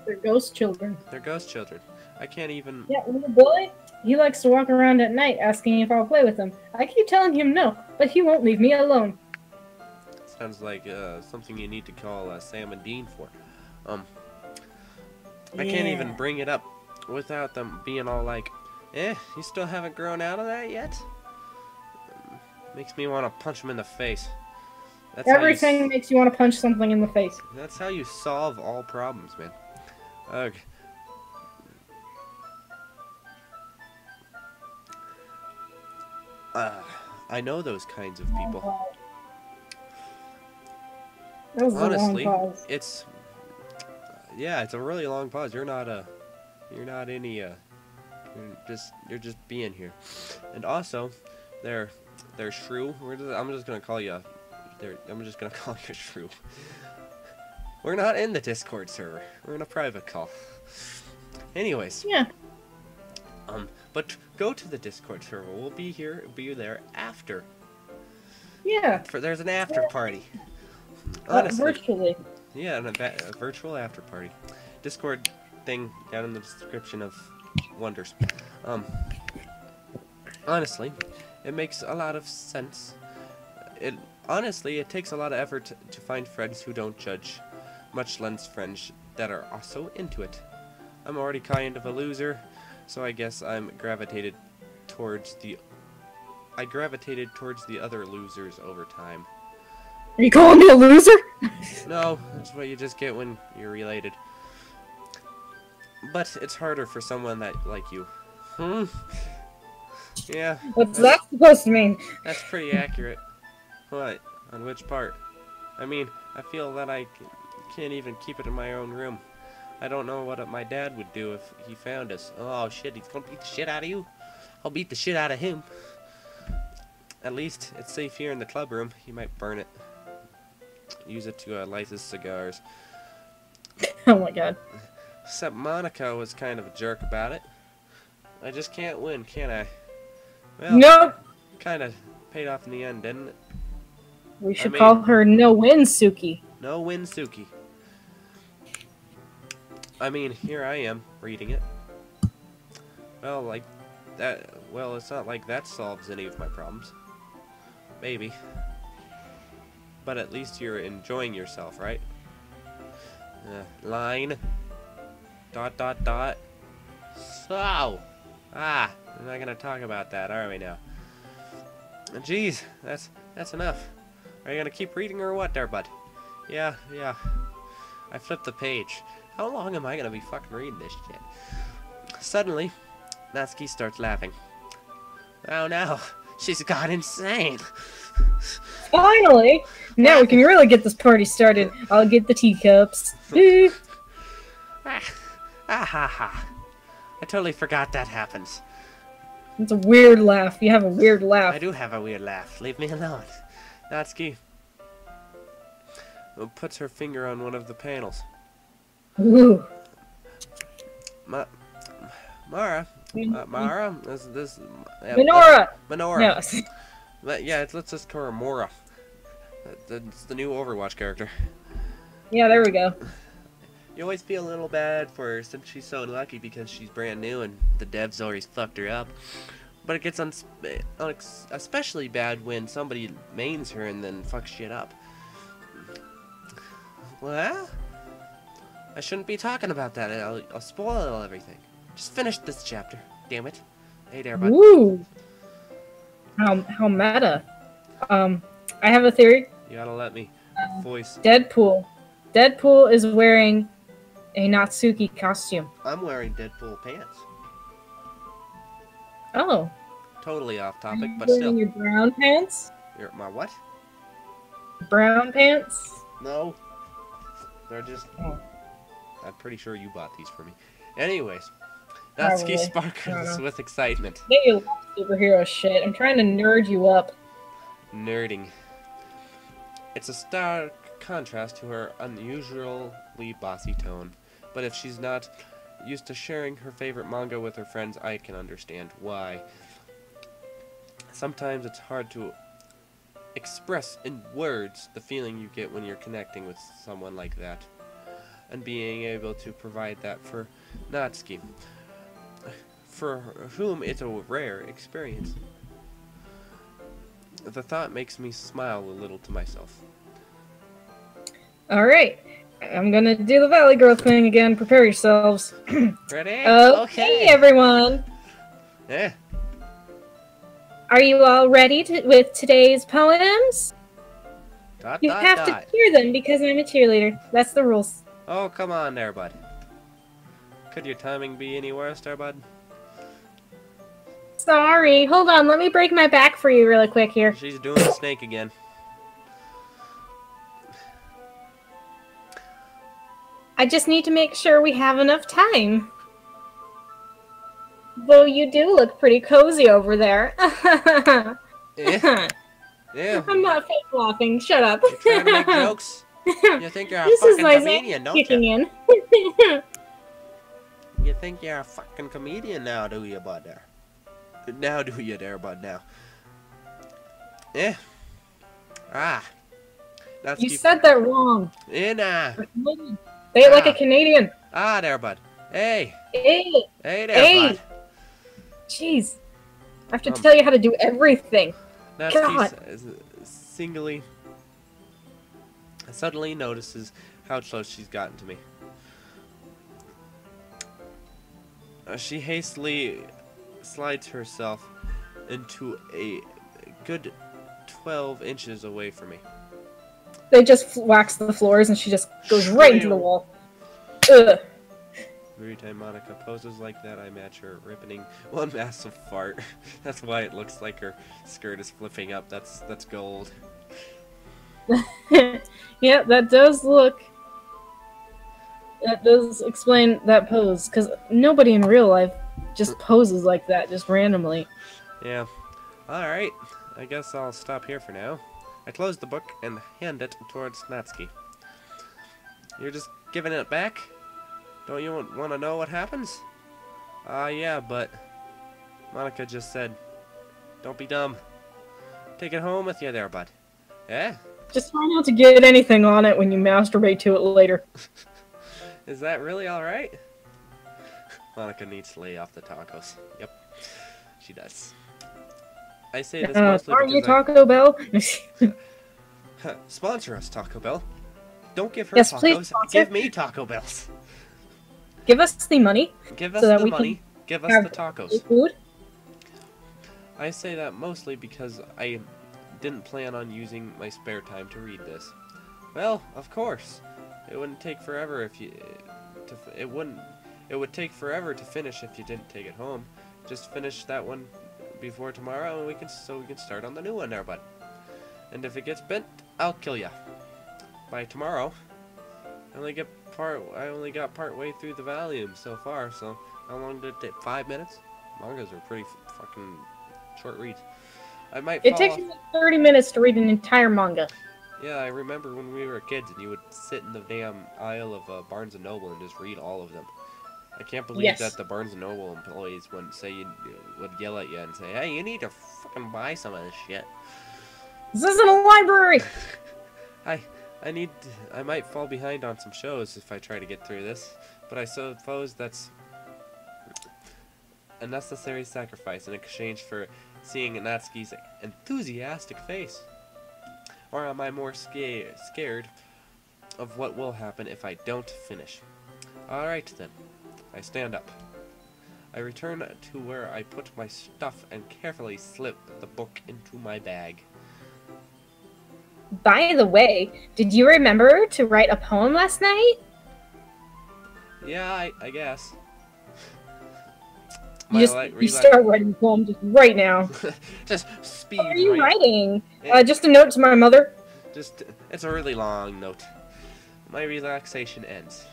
They're ghost children. They're ghost children. I can't even... Yeah, little boy, he likes to walk around at night asking if I'll play with him. I keep telling him no, but he won't leave me alone. Sounds like something you need to call Sam and Dean for. I can't even bring it up without them being all like, you still haven't grown out of that yet? Makes me want to punch him in the face. That's Everything makes you want to punch something in the face. That's how you solve all problems, man. Ugh. I know those kinds of people. That was Honestly, a long pause. it's a really long pause. You're not any you're just being here. And also, they're shrew. I'm just gonna call you shrew. We're not in the Discord server. We're in a private call. Anyways. Yeah. But go to the Discord server. We'll be there after. Yeah. There's an after party. Honestly. Virtually. Yeah, a virtual after party. Discord thing down in the description of Wonders. Honestly, it makes a lot of sense. Honestly, it takes a lot of effort to find friends who don't judge, much less friends that are also into it. I'm already kind of a loser, so I guess I gravitated towards the other losers over time. Are you calling me a loser? No, that's what you just get when you're related. But it's harder for someone that like you. Yeah. What's that supposed to mean? That's pretty accurate. What? On which part? I mean, I feel that I can't even keep it in my own room. I don't know what my dad would do if he found us. Oh shit, he's gonna beat the shit out of you. I'll beat the shit out of him. At least it's safe here in the club room. He might burn it. Use it to light his cigars. Oh my god. Except Monica was kind of a jerk about it. I just can't win, can I? Well, Nope. kind of paid off in the end, didn't it? We should call her No Win Suki. No win, Suki. I mean, here I am reading it. Well, like that. Well, it's not like that solves any of my problems. Maybe. But at least you're enjoying yourself, right? Line. ... So. We're not gonna talk about that, are we now? Jeez, that's enough. Are you gonna keep reading or what there, bud? Yeah. I flipped the page. How long am I gonna be fucking reading this shit? Suddenly, Natsuki starts laughing. Oh no, she's gone insane. Finally! Now we can really get this party started. I'll get the teacups. Ha. I totally forgot that happens. It's a weird laugh. You have a weird laugh. I do have a weird laugh. Leave me alone. Natsuki puts her finger on one of the panels. Ooh. Mara, is this Minora! Minora. Yes. Yeah, let's just call her Mora. That's the new Overwatch character. Yeah, there we go. You always feel a little bad for her since she's so unlucky because she's brand new and the devs always fucked her up. But it gets especially bad when somebody mains her and then fucks shit up. Well, I shouldn't be talking about that. I'll spoil everything. Just finish this chapter. Damn it. Hey there, bud. Ooh. How meta. I have a theory. You gotta let me voice. Deadpool. Deadpool is wearing a Natsuki costume. I'm wearing Deadpool pants. Oh. Totally off topic, but wearing still. Your brown pants? My what? Brown pants? No. They're just... Oh. I'm pretty sure you bought these for me. Anyways. Natsuki Probably. sparkles with excitement. Get you superhero shit. I'm trying to nerd you up. Nerding. It's a stark contrast to her unusually bossy tone. But if she's not used to sharing her favorite manga with her friends, I can understand why. Sometimes it's hard to express in words the feeling you get when you're connecting with someone like that. And being able to provide that for Natsuki, for whom it's a rare experience. The thought makes me smile a little to myself. Alright. I'm gonna do the Valley Girl thing again. Prepare yourselves. Ready? Okay, everyone. Yeah. Are you all ready with today's poems? You have to hear them because I'm a cheerleader. That's the rules. Oh, come on there, bud. Could your timing be any worse there, bud? Sorry. Hold on. Let me break my back for you really quick here. She's doing the snake again. I just need to make sure we have enough time. Though you do look pretty cozy over there. Yeah. Yeah. I'm not fake laughing. Shut up. You're trying to make jokes? You think you're a fucking comedian, don't kicking you? in. You think you're a fucking comedian now, do you, bud, there? Now do you there, bud, now? Yeah. Ah. That's You said that wrong. nah. Say it like a Canadian. Ah, there, bud. Hey. Hey. Hey there, Hey. bud. Jeez. I have to tell you how to do everything. That's God. singly suddenly notices how close she's gotten to me. She hastily slides herself into a good 12 inches away from me. They just wax the floors and she just goes right into the wall. Ugh. Every time Monica poses like that, I match her ripping one massive fart. That's why it looks like her skirt is flipping up. That's gold. Yeah, that does look... That does explain that pose, because nobody in real life just poses like that, just randomly. Yeah. Alright, I guess I'll stop here for now. I close the book and hand it towards Natsuki. You're just giving it back? Don't you want to know what happens? Yeah, but Monica just said, don't be dumb. Take it home with you there, bud. Eh? Just try not to get anything on it when you masturbate to it later. Is that really alright? Monica needs to lay off the tacos. Yep, she does. I say this mostly aren't you because Taco Bell? Sponsor us, Taco Bell. Don't give her Yes, tacos. please sponsor. Give me Taco Bells. Give us the money. Give us so that the we money. can Give us have the tacos. Food. I say that mostly because I didn't plan on using my spare time to read this. Well, of course. It wouldn't take forever if you... It would take forever to finish if you didn't take it home. Just finish that one before tomorrow, and we can start on the new one there, bud. And if it gets bent, I'll kill ya. By tomorrow, I only got part way through the volume so far. So how long did it take? 5 minutes? Mangas are pretty fucking short reads. I might. It takes me 30 minutes to read an entire manga. Yeah, I remember when we were kids and you would sit in the damn aisle of Barnes & Noble and just read all of them. I can't believe that the Barnes & Noble employees would yell at you and say, hey, you need to fucking buy some of this shit. This isn't a library! I might fall behind on some shows if I try to get through this, but I suppose that's a necessary sacrifice in exchange for seeing Natsuki's enthusiastic face. Or am I more scared of what will happen if I don't finish? Alright then. I stand up. I return to where I put my stuff and carefully slip the book into my bag. By the way, did you remember to write a poem last night? Yeah, I guess. You start writing a poem just right now. Just speed. What are you writing? Just a note to my mother. It's a really long note. My relaxation ends.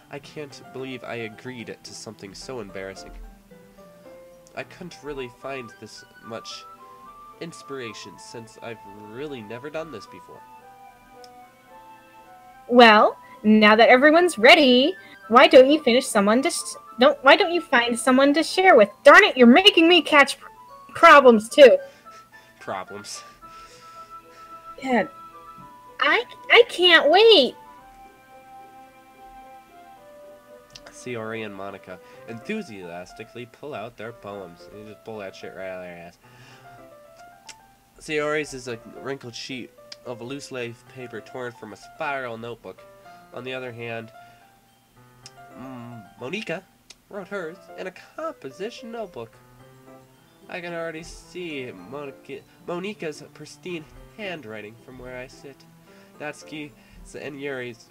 I can't believe I agreed to something so embarrassing. I couldn't really find this much inspiration since I've really never done this before. Well, now that everyone's ready, why don't you why don't you find someone to share with? Darn it, you're making me catch problems too. Problems. God, I can't wait. Sayori and Monica enthusiastically pull out their poems. They just pull that shit right out of their ass. Sayori's is a wrinkled sheet of loose leaf paper torn from a spiral notebook. On the other hand, Monica wrote hers in a composition notebook. I can already see Monica's pristine handwriting from where I sit. Natsuki and Yuri's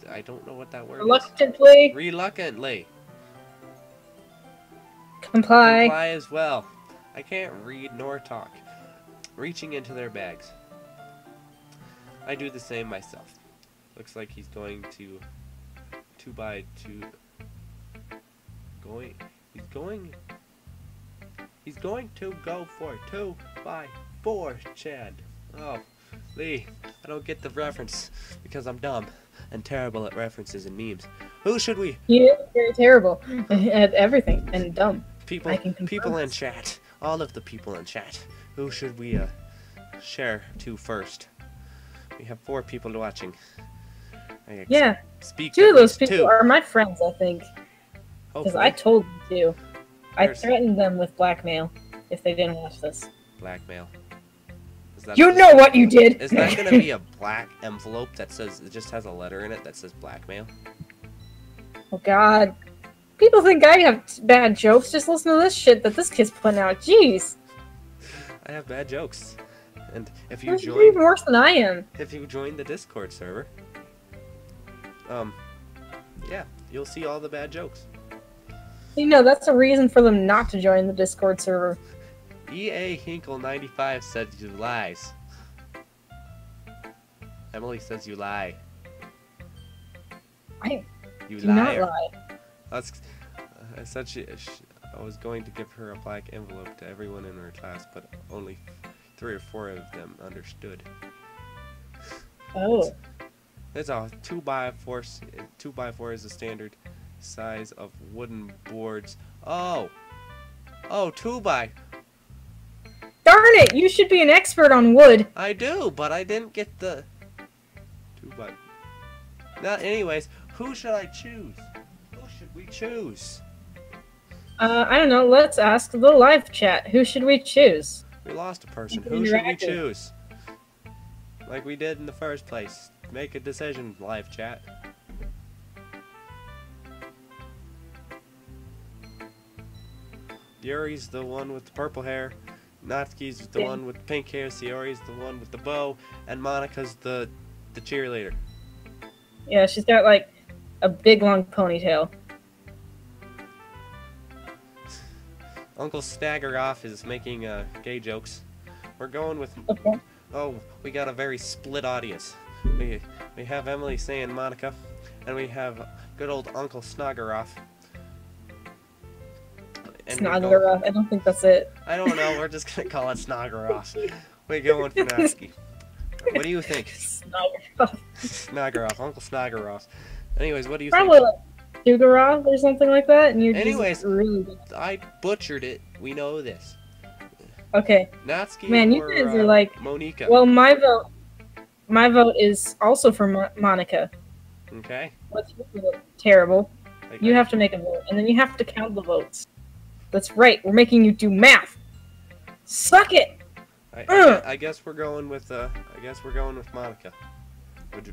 I don't know what that word Reluctantly. is. Reluctantly. Comply. Comply as well. I can't read nor talk. Reaching into their bags. I do the same myself. Looks like he's going to go for 2x4, Chad. Oh, Lee, I don't get the reference because I'm dumb and terrible at references and memes. Who should we? You're very terrible at everything and dumb. People in chat. All of the people in chat. Who should we share to first? We have 4 people watching. Yeah. Speak 2 of those people are my friends, I think. Because Hopefully. I told them to. I threatened them with blackmail if they didn't watch this. Blackmail. that You know what you did! Is that gonna be a black envelope that says, it just has a letter in it that says blackmail? Oh god. People think I have bad jokes. Just listen to this shit that this kid's putting out. Jeez. I have bad jokes. And if you You're even worse than I am. if you join the Discord server, yeah, you'll see all the bad jokes. You know, that's a reason for them not to join the Discord server. EA Hinkle 95 said you lies. Emily says you lie. I You do not liar. lie. That's, I said I was going to give her a black envelope to everyone in her class, but only 3 or 4 of them understood. Oh. It's a 2x4. 2x4 is the standard size of wooden boards. Oh, 2x. Darn it! You should be an expert on wood. I do, but I didn't get the 2x. Now, anyways, who should I choose? Who should we choose? I don't know. Let's ask the live chat. Who should we choose? We lost a person. Who should we choose? Like we did in the first place. Make a decision, live chat. Yuri's the one with the purple hair. Natsuki's the one with the pink hair. Sayori's the one with the bow. And Monika's the cheerleader. Yeah, she's got like a big long ponytail. Uncle Staggeroff is making gay jokes. We're going with... Okay. Oh, we got a very split audience. We have Emily saying Monica, and we have good old Uncle Snoggeroff. Snoggeroff. I don't think that's it. I don't know. We're just gonna call it Snoggeroff. We're going for Natsuki. What do you think? Snoggeroff. Snoggeroff, Uncle Snoggeroff. Anyways, what do you Probably think? like Sugarov or something like that. And you're Anyways, just really good. I butchered it. We know this. Okay. Natsuki Man, you or guys are like... Monika. Well, my vote is also for Monica. Okay. What's your vote? Terrible. Like, You have to make a vote, and then you have to count the votes. That's right. We're making you do math. Suck it. I guess we're going with Monica.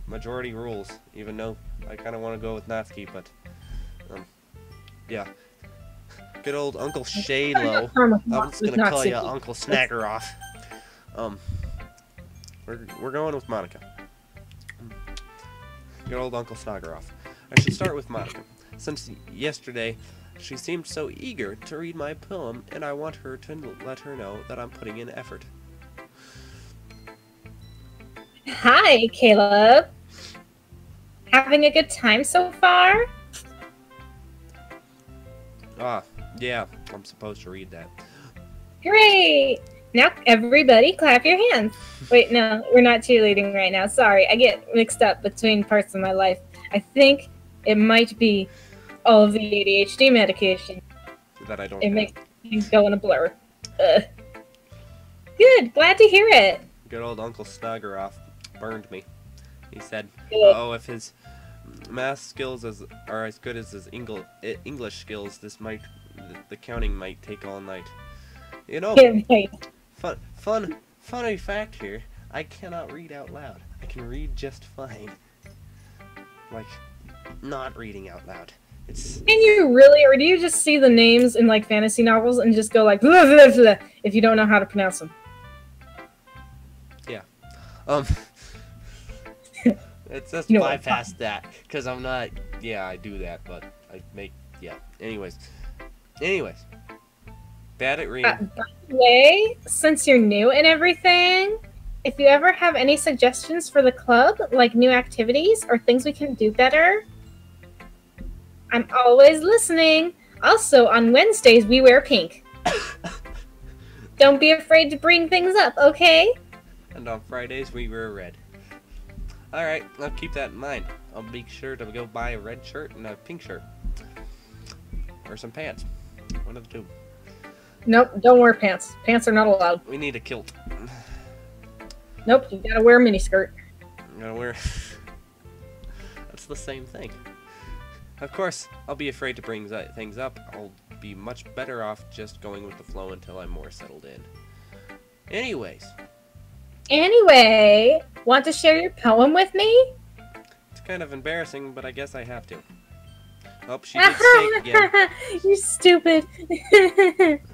Majority rules. Even though I kind of want to go with Natsuki, but yeah. Good old Uncle Shaylo. I'm just gonna call you Uncle Snaggeroff. We're going with Monica. Good old Uncle Snaggeroff. I should start with Monica. Since yesterday, she seemed so eager to read my poem, and I want her to let her know that I'm putting in effort. Hi, Caleb. Having a good time so far? Yeah, I'm supposed to read that. Great! Now everybody clap your hands. Wait, no, we're not cheerleading right now. Sorry, I get mixed up between parts of my life. I think it might be all of the ADHD medication. That I don't It have. makes things go in a blur. Good, glad to hear it. Good old Uncle Snaggeroff burned me. He said, Good. "Oh, if his math skills are as good as his English skills, the counting might take all night." You know, Right. funny fact here. I cannot read out loud. I can read just fine. Like, not reading out loud. Can you really, or do you just see the names in like fantasy novels and just go like blah, blah, blah, if you don't know how to pronounce them? Yeah. It's just You know bypass that, because I'm not, yeah, I do that, but I make, yeah. Anyways. Bad at reading. By the way, since you're new and everything, if you ever have any suggestions for the club, like new activities or things we can do better, I'm always listening. Also, on Wednesdays, we wear pink. Don't be afraid to bring things up, okay? And on Fridays, we wear red. Alright, I'll keep that in mind. I'll be sure to go buy a red shirt and a pink shirt. Or some pants. One of the two. Nope, don't wear pants. Pants are not allowed. We need a kilt. Nope, you gotta wear a miniskirt. I'm gonna wear... That's the same thing. Of course, I'll be afraid to bring things up. I'll be much better off just going with the flow until I'm more settled in. Anyways. Anyway, want to share your poem with me? It's kind of embarrassing, but I guess I have to. Oh, she did snake again. You stupid.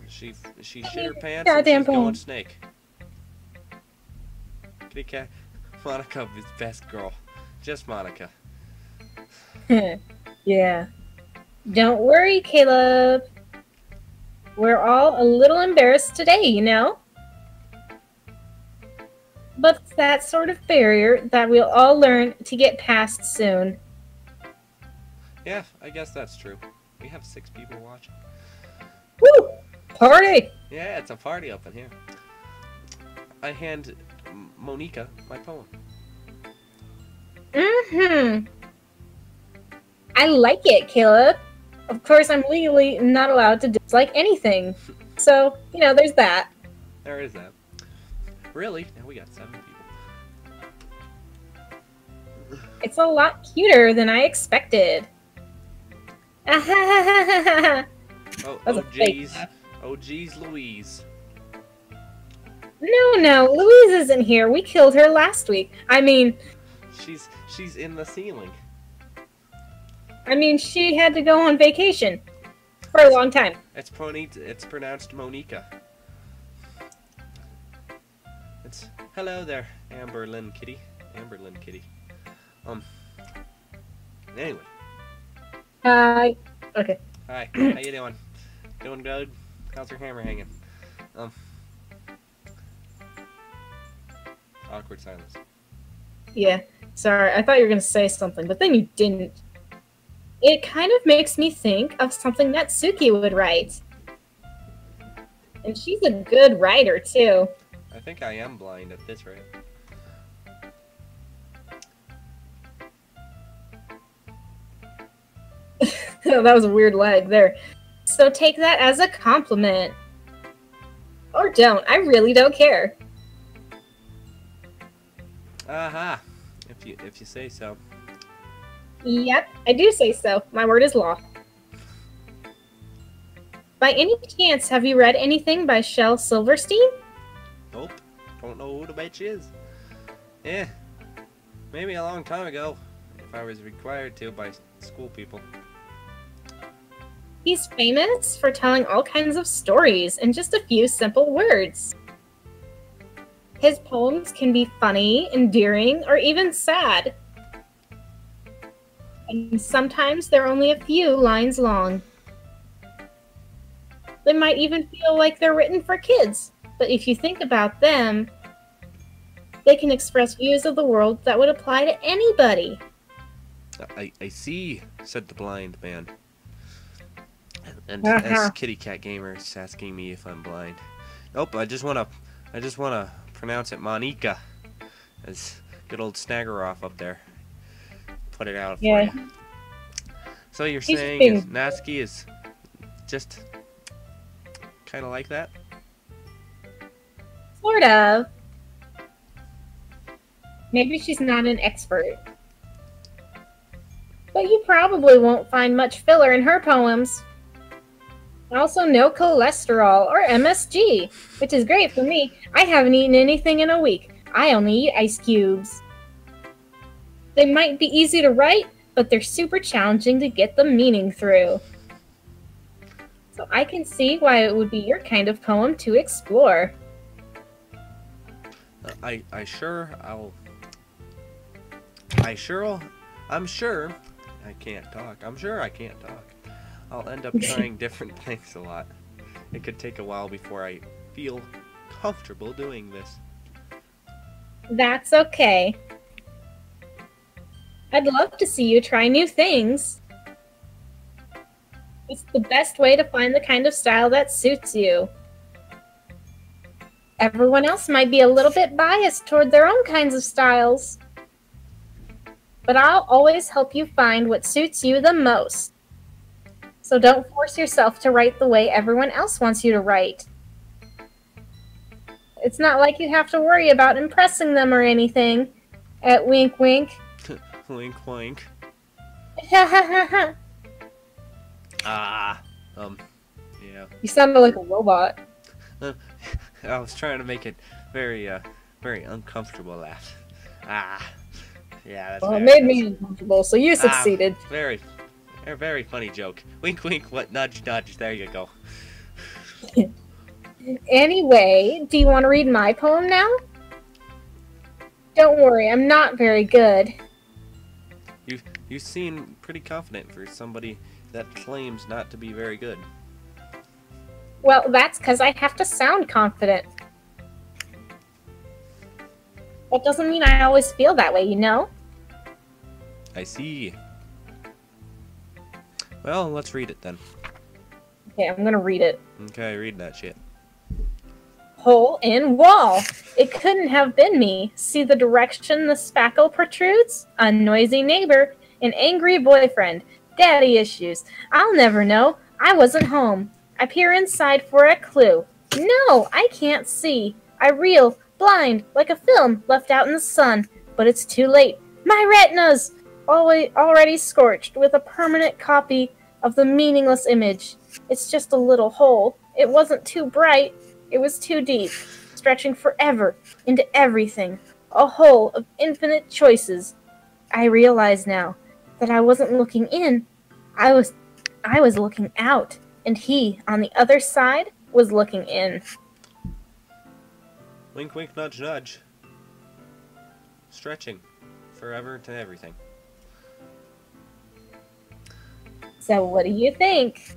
She shit her pants and Goddamn she's going poem. snake. Kitty cat. Monica is best girl. Just Monica. Yeah. Don't worry, Caleb. We're all a little embarrassed today, you know? But it's that sort of barrier that we'll all learn to get past soon. Yeah, I guess that's true. We have 6 people watching. Woo! Party! Yeah, it's a party up in here. I hand Monica my poem. Mm-hmm. I like it, Caleb. Of course, I'm legally not allowed to dislike anything. So, you know, there's that. There is that. Really? Now we got 7 people. It's a lot cuter than I expected. Oh, That's a fake geez. laugh. Oh, geez, Louise. No, Louise isn't here. We killed her last week. I mean, She's in the ceiling. she had to go on vacation for a long time. It's pronounced Monica. It's hello there, Amberlyn Kitty. Amberlyn Kitty. Anyway. Hi. Okay. Hi. How you doing? Doing good? How's your hammer hanging? Awkward silence. Yeah. Sorry, I thought you were gonna say something, but then you didn't. It kind of makes me think of something that Suki would write. And she's a good writer, too. I think I am blind at this rate. That was a weird lag there. So take that as a compliment. Or don't. I really don't care. Aha. If you say so. Yep, I do say so. My word is law. By any chance, have you read anything by Shel Silverstein? Nope. Don't know who the bitch is. Eh. Maybe a long time ago. If I was required to by school people. He's famous for telling all kinds of stories in just a few simple words. His poems can be funny, endearing, or even sad. And sometimes they're only a few lines long. They might even feel like they're written for kids, but if you think about them, they can express views of the world that would apply to anybody. I see, said the blind man. And as Kitty Cat Gamer is asking me if I'm blind. Nope, I just wanna pronounce it Monica. As good old Snaggeroff up there. Put it out for you. So you're saying is Natsuki is just kinda like that? Sort of. Maybe she's not an expert. But you probably won't find much filler in her poems. Also, no cholesterol or MSG, which is great for me. I haven't eaten anything in a week. I only eat ice cubes. They might be easy to write, but they're super challenging to get the meaning through. So I can see why it would be your kind of poem to explore. I'm sure I can't talk. I'm sure I can't talk. I'll end up trying different things a lot. It could take a while before I feel comfortable doing this. That's okay. I'd love to see you try new things. It's the best way to find the kind of style that suits you. Everyone else might be a little bit biased toward their own kinds of styles. But I'll always help you find what suits you the most. So don't force yourself to write the way everyone else wants you to write. It's not like you have to worry about impressing them or anything. Wink, wink. Wink, wink. Yeah. Yeah. You sounded like a robot. I was trying to make it very, very uncomfortable laugh. Ah, yeah, that's Well, it very made nice. me uncomfortable, so you succeeded. Very, very funny joke. Wink, wink. What? Nudge, nudge. There you go. Anyway, do you want to read my poem now? Don't worry, I'm not very good. You seem pretty confident for somebody that claims not to be very good. Well, that's because I have to sound confident. That doesn't mean I always feel that way, you know? I see. Well, let's read it then. Okay, I'm gonna read it. Okay, read that shit. Hole in wall. It couldn't have been me. See the direction the spackle protrudes? A noisy neighbor, an angry boyfriend, daddy issues. I'll never know. I wasn't home. I peer inside for a clue. No, I can't see. I reel, blind, like a film left out in the sun. But it's too late. My retinas! Already scorched with a permanent copy of the meaningless image. It's just a little hole. It wasn't too bright. It was too deep, stretching forever into everything. A hole of infinite choices. I realize now that I wasn't looking in. I was looking out, and he, on the other side, was looking in. Wink, wink, nudge, nudge. Stretching forever to everything. So what do you think?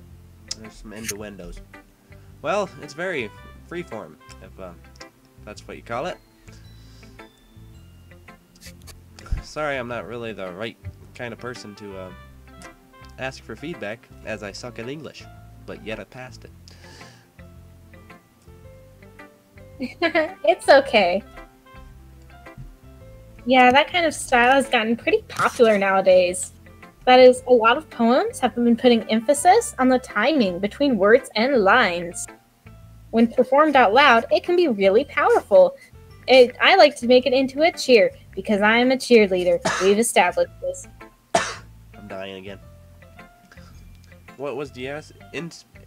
There's some innuendos. Well, it's very freeform, if that's what you call it. Sorry, I'm not really the right kind of person to ask for feedback, as I suck at English, but yet I passed it. It's okay. Yeah, that kind of style has gotten pretty popular nowadays. That is, a lot of poems have been putting emphasis on the timing between words and lines. When performed out loud, it can be really powerful. I like to make it into a cheer, because I am a cheerleader. We've established this. I'm dying again. What was the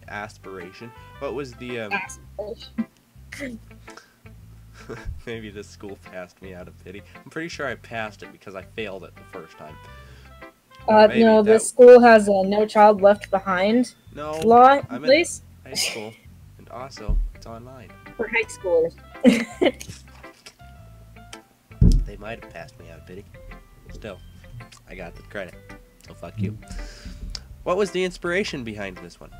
aspiration? What was the Aspiration. Maybe this school passed me out of pity. I'm pretty sure I passed it because I failed it the first time. No, this school has a No Child Left Behind law in place. High school, and also it's online. For high schoolers. They might have passed me out of pity. Still, I got the credit. So fuck you. What was the inspiration behind this one?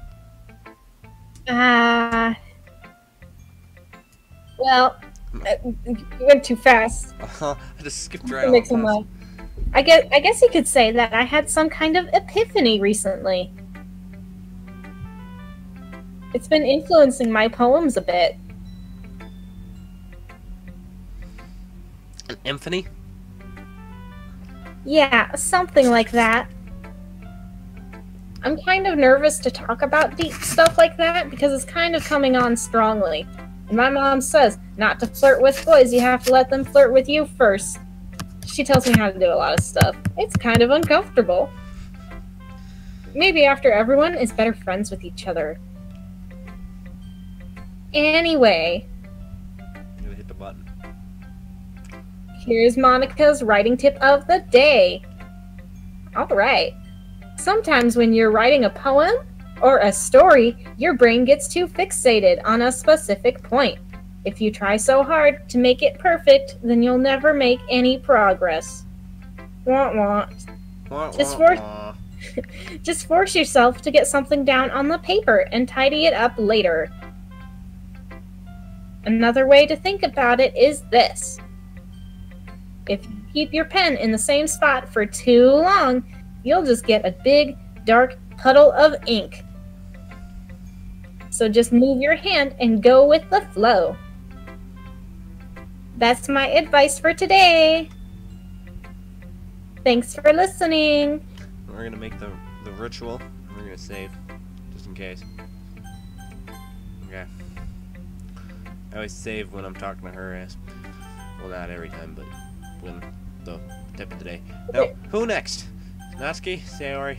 Well, you went too fast. I just skipped right on. I guess you could say that I had some kind of epiphany recently. It's been influencing my poems a bit. An epiphany? Yeah, something like that. I'm kind of nervous to talk about deep stuff like that because it's kind of coming on strongly. And my mom says not to flirt with boys, you have to let them flirt with you first. She tells me how to do a lot of stuff. It's kind of uncomfortable. Maybe after everyone is better friends with each other. Anyway. I'm gonna hit the button. Here's Monica's writing tip of the day. Alright. Sometimes when you're writing a poem or a story, your brain gets too fixated on a specific point. If you try so hard to make it perfect, then you'll never make any progress. Want. Just force yourself to get something down on the paper and tidy it up later. Another way to think about it is this. If you keep your pen in the same spot for too long, you'll just get a big, dark puddle of ink. So just move your hand and go with the flow. That's my advice for today. Thanks for listening. We're gonna make the ritual. We're gonna save, just in case. Okay. I always save when I'm talking to her ass. Well, not every time, but when the tip of the day. Now, who next? Natsuki, Sayori,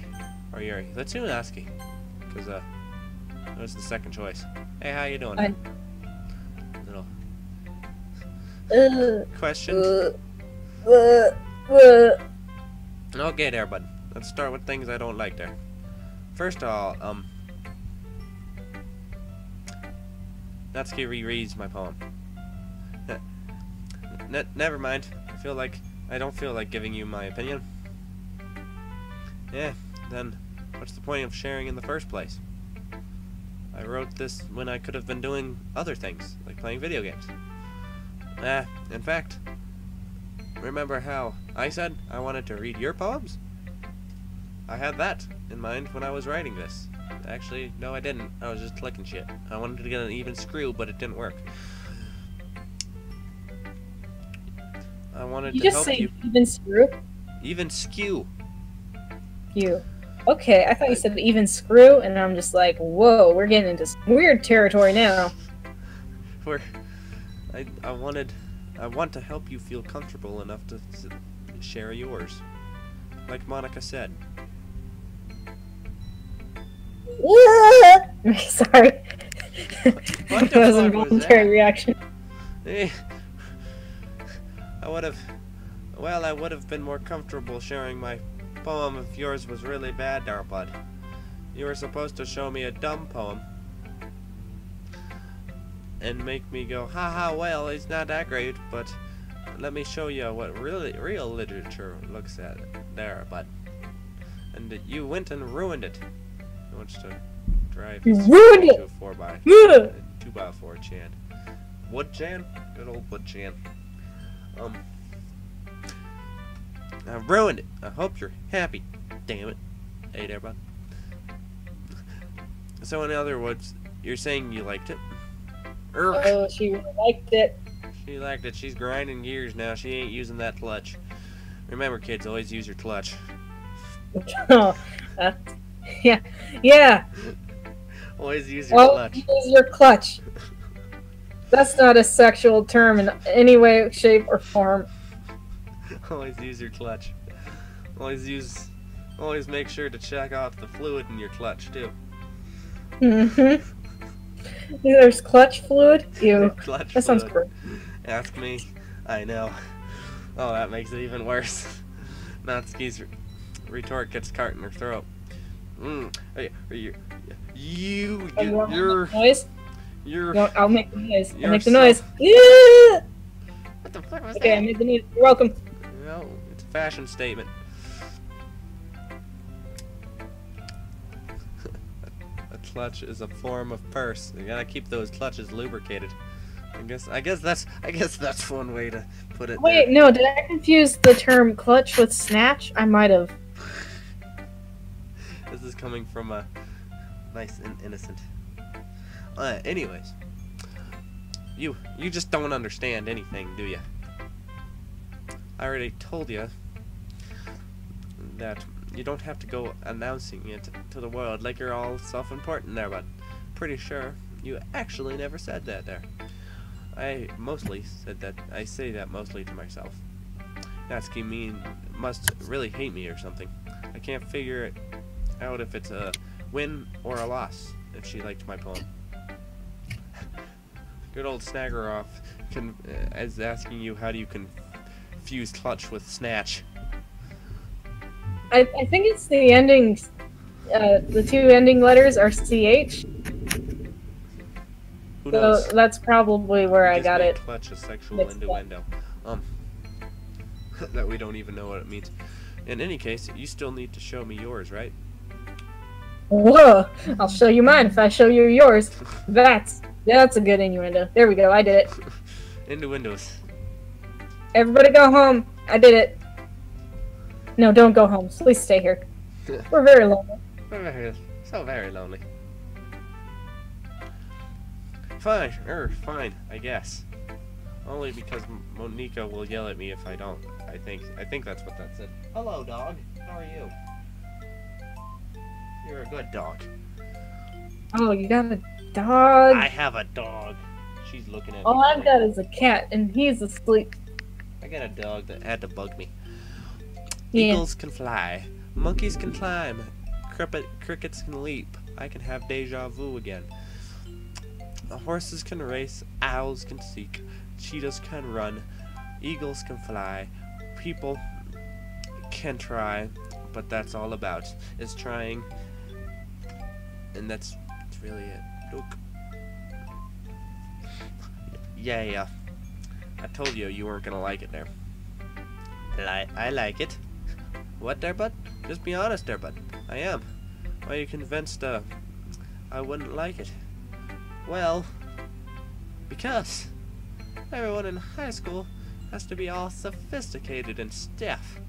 or Yuri? Let's do Natsuki, because that was the second choice. Hey, how you doing? Fine. Little question. uh, uh. Okay there, bud. Let's start with things I don't like there. First of all, Natsuki rereads my poem. Never mind. I don't feel like giving you my opinion. Yeah, then what's the point of sharing in the first place? I wrote this when I could have been doing other things, like playing video games. In fact, remember how I said I wanted to read your poems? I had that in mind when I was writing this. Actually, no I didn't. I was just clicking shit. I wanted to get an even screw, but it didn't work. I wanted to help you. You just say even screw? Even skew. You. Okay, I thought you said even screw, and I'm just like, whoa, we're getting into some weird territory now. I want to help you feel comfortable enough to share yours. Like Monica said. Sorry. What That was an involuntary reaction. I would have been more comfortable sharing my poem if yours was really bad there, bud. You were supposed to show me a dumb poem and make me go, haha, well, it's not that great, but let me show you what real literature looks at there, bud. And you went and ruined it. He wants to drive his ruined it to a 4x, 2x4 Chan. Wood Chan? Good old Wood Chan. I ruined it. I hope you're happy. Damn it. Hey there, bud. So in other words, you're saying you liked it? Oh, she liked it. She liked it. She's grinding gears now. She ain't using that clutch. Remember, kids, always use your clutch. Oh, yeah. Always use your clutch. Use your clutch. That's not a sexual term in any way, shape, or form. Always use your clutch. Always make sure to check out the fluid in your clutch too. There's clutch fluid? Ew. Clutch that sounds fluid. gross. Ask me. I know. Oh, that makes it even worse. Natsuki's retort gets caught in her throat. I'll make the noise. I'll make the so noise. Yeah! What the fuck was Okay, that? I made the noise. You're welcome. No, it's a fashion statement. A clutch is a form of purse. You gotta keep those clutches lubricated. I guess that's one way to put it. Wait, no, did I confuse the term clutch with snatch? I might have. This is coming from a nice and innocent. Anyways, you just don't understand anything, do you? I already told you that you don't have to go announcing it to the world like you're all self-important there, but pretty sure you actually never said that there. I say that mostly to myself. Natsuki must really hate me or something. I can't figure it out if it's a win or a loss if she liked my poem. Good old Snaggeroff is asking you how do you confuse clutch with snatch. I think it's the endings. The two ending letters are CH. Who knows? So that's probably where I got it. Clutch a sexual innuendo. That we don't even know what it means. In any case, you still need to show me yours, right? Whoa! I'll show you mine if I show you yours. That's a good innuendo. There we go. I did it. Innuendos. Everybody go home. I did it. No, don't go home. Please stay here. We're very lonely. We're so very lonely. Fine, I guess. Only because Monica will yell at me if I don't. I think that's what that said. Hello, dog. How are you? You're a good dog. Oh, you got a dog? I have a dog. She's looking at me. All I've got is a cat, and he's asleep. I got a dog that had to bug me. Yeah. Eagles can fly. Monkeys can climb. Crickets can leap. I can have deja vu again. Horses can race. Owls can seek. cheetahs can run, eagles can fly, people can try, but that's all about is trying, and that's really it. Look. Yeah. I told you you weren't gonna like it there. I like it. What there, bud? Just be honest there, bud. I am. Why are you convinced I wouldn't like it? Well, because everyone in high school has to be all sophisticated and stiff.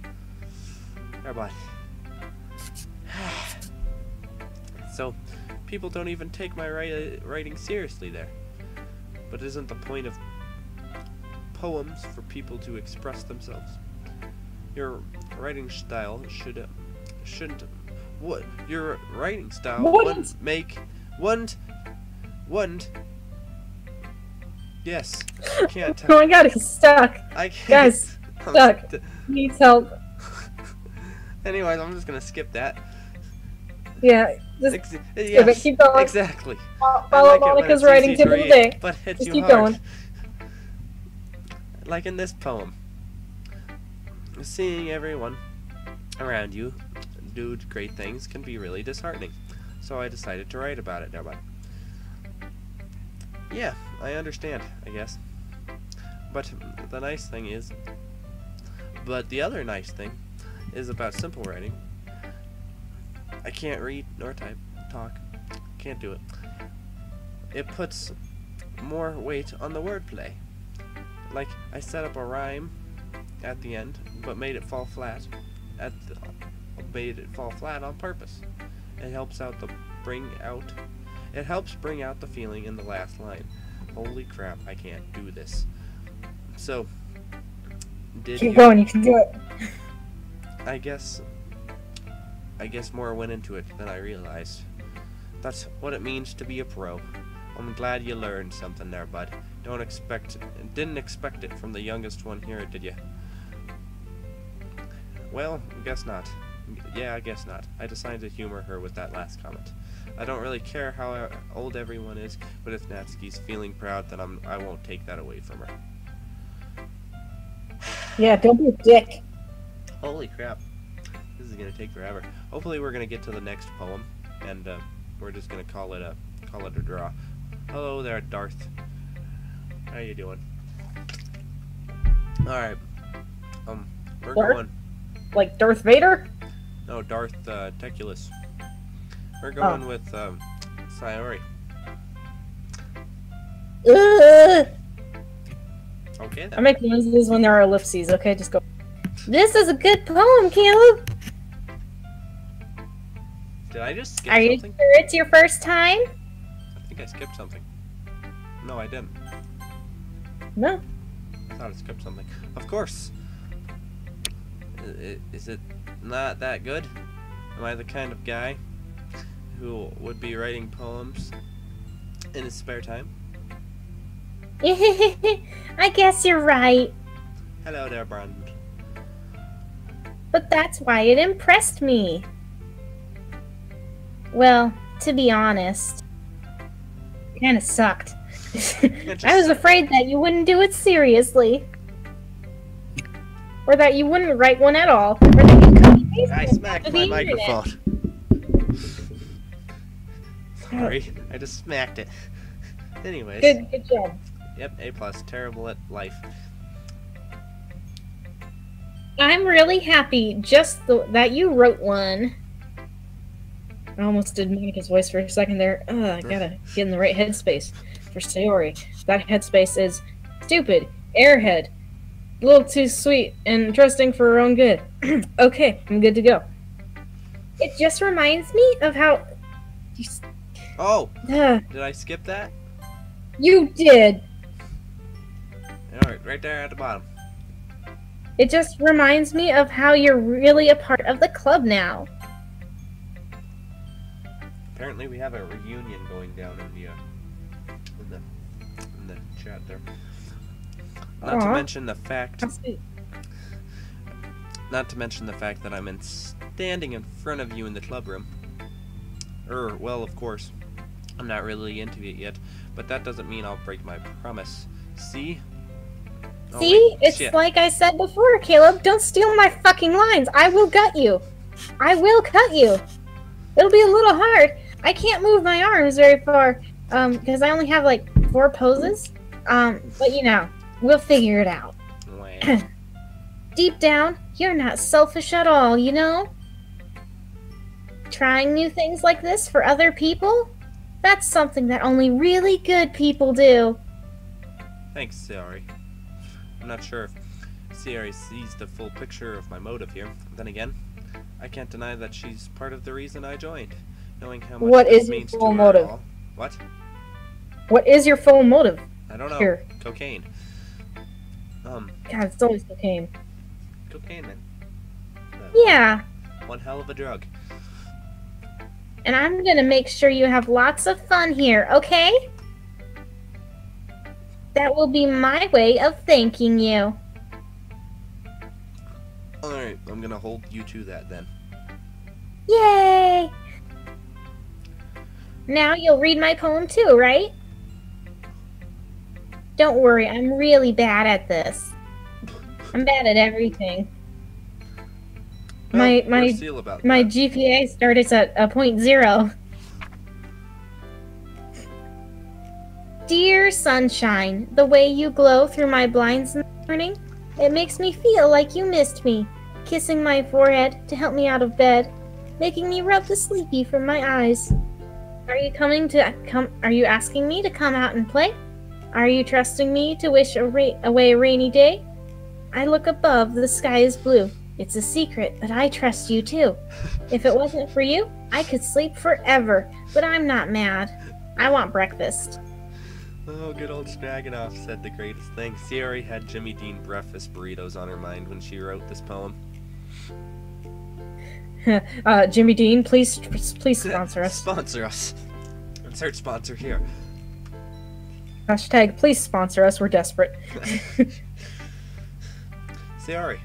There, bud. So, people don't even take my writing seriously there. But isn't the point of poems for people to express themselves? Your writing style shouldn't what your writing style wouldn't yes, I can't Oh my god, he's stuck. I can't. Guys, stuck. Needs help. Anyways, I'm just gonna skip that. Yeah, just skip it. Keep going. Exactly. Follow Monica's writing tip of the day. But hits just you keep hard. going. Like in this poem. Seeing everyone around you do great things can be really disheartening. So I decided to write about it, but yeah, I understand, I guess. But the other nice thing is about simple writing. I can't read nor talk. Can't do it. It puts more weight on the wordplay. Like, I set up a rhyme at the end, but made it fall flat on purpose. It helps bring out the feeling in the last line. Holy crap, I can't do this. So, keep going, you can do it. I guess more went into it than I realized. That's what it means to be a pro. I'm glad you learned something there, bud. Didn't expect it from the youngest one here, did you? Well, guess not. Yeah, I guess not. I decided to humor her with that last comment. I don't really care how old everyone is, but if Natsuki's feeling proud, then I won't take that away from her. Yeah, don't be a dick. Holy crap. This is gonna take forever. Hopefully we're gonna get to the next poem, and we're just gonna call it a draw. Hello there, Darth. How you doing? Alright. We're going... Like Darth Vader? No, Darth Teculus. We're going with Sayori. Okay then. I make noises when there are ellipses, okay? Just go. This is a good poem, Caleb. Did I just skip something? Are you sure it's your first time? I think I skipped something. No, I didn't. No. I thought I skipped something. Of course. Is it not that good? Am I the kind of guy who would be writing poems in his spare time? I guess you're right. Hello there, Brandon. But that's why it impressed me. Well, to be honest, it kind of sucked. I was afraid that you wouldn't do it seriously. Or that you wouldn't write one at all. Or that you couldn't paste I it smacked to my the microphone. Sorry, I just smacked it. Anyways. Good job. Yep, A+. Terrible at life. I'm really happy that you wrote one. I almost did Monica's voice for a second there. I gotta get in the right headspace for Sayori. That headspace is stupid, airhead, a little too sweet, and trusting for her own good. Okay, I'm good to go. It just reminds me of how... Oh! Did I skip that? You did! Alright, right there at the bottom. It just reminds me of how you're really a part of the club now. Apparently we have a reunion going down in the chat there. Not to mention the fact that I'm standing in front of you in the club room. Well, of course, I'm not really into it yet, but that doesn't mean I'll break my promise. See? Oh, See? wait, It's shit. like I said before, Caleb. Don't steal my fucking lines. I will gut you. I will cut you. It'll be a little hard. I can't move my arms very far, because I only have like 4 poses. But you know, we'll figure it out. Wow. Deep down, you're not selfish at all, you know? Trying new things like this for other people? That's something that only really good people do. Thanks, Sayori. I'm not sure if Sayori sees the full picture of my motive here. Then again, I can't deny that she's part of the reason I joined. Knowing how much What this is your means to full her motive? all. What? What is your full motive? I don't know. Here. Cocaine. God, it's always cocaine. Cocaine, man. Yeah, One hell of a drug. and I'm gonna make sure you have lots of fun here, okay? That will be my way of thanking you. Alright, I'm gonna hold you to that then. Yay! Now you'll read my poem too, right? Don't worry, I'm really bad at this. I'm bad at everything. Well, My we're seal about My that. GPA started at a 0.0. Dear sunshine, the way you glow through my blinds in the morning, it makes me feel like you missed me, kissing my forehead to help me out of bed, making me rub the sleepy from my eyes. Are you asking me to come out and play? Are you trusting me to wish away a rainy day? I look above, the sky is blue. It's a secret, but I trust you too. If it wasn't for you, I could sleep forever, but I'm not mad. I want breakfast. Oh, good old Stroganoff said the greatest thing. Sayori had Jimmy Dean breakfast burritos on her mind when she wrote this poem. Jimmy Dean, please sponsor us. Sponsor us. Insert sponsor here. Hashtag, please sponsor us. We're desperate. Sayori,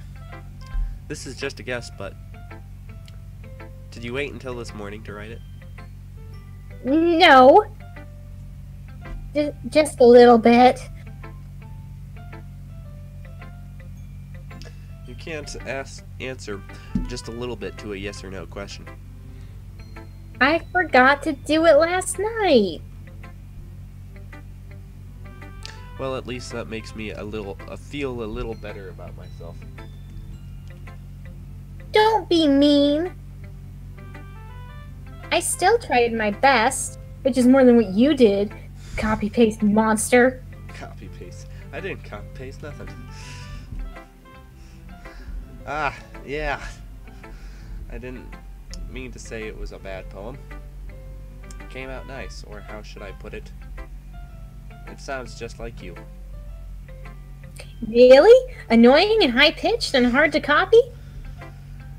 this is just a guess, but did you wait until this morning to write it? No. Just a little bit. You can't answer just a little bit to a yes or no question. I forgot to do it last night. Well, at least that makes me feel a little better about myself. Don't be mean. I still tried my best, which is more than what you did, copy-paste monster. Copy paste. I didn't copy paste nothing. Ah, yeah. I didn't mean to say it was a bad poem. It came out nice, or how should I put it? It sounds just like you. Really? Annoying and high-pitched and hard to copy?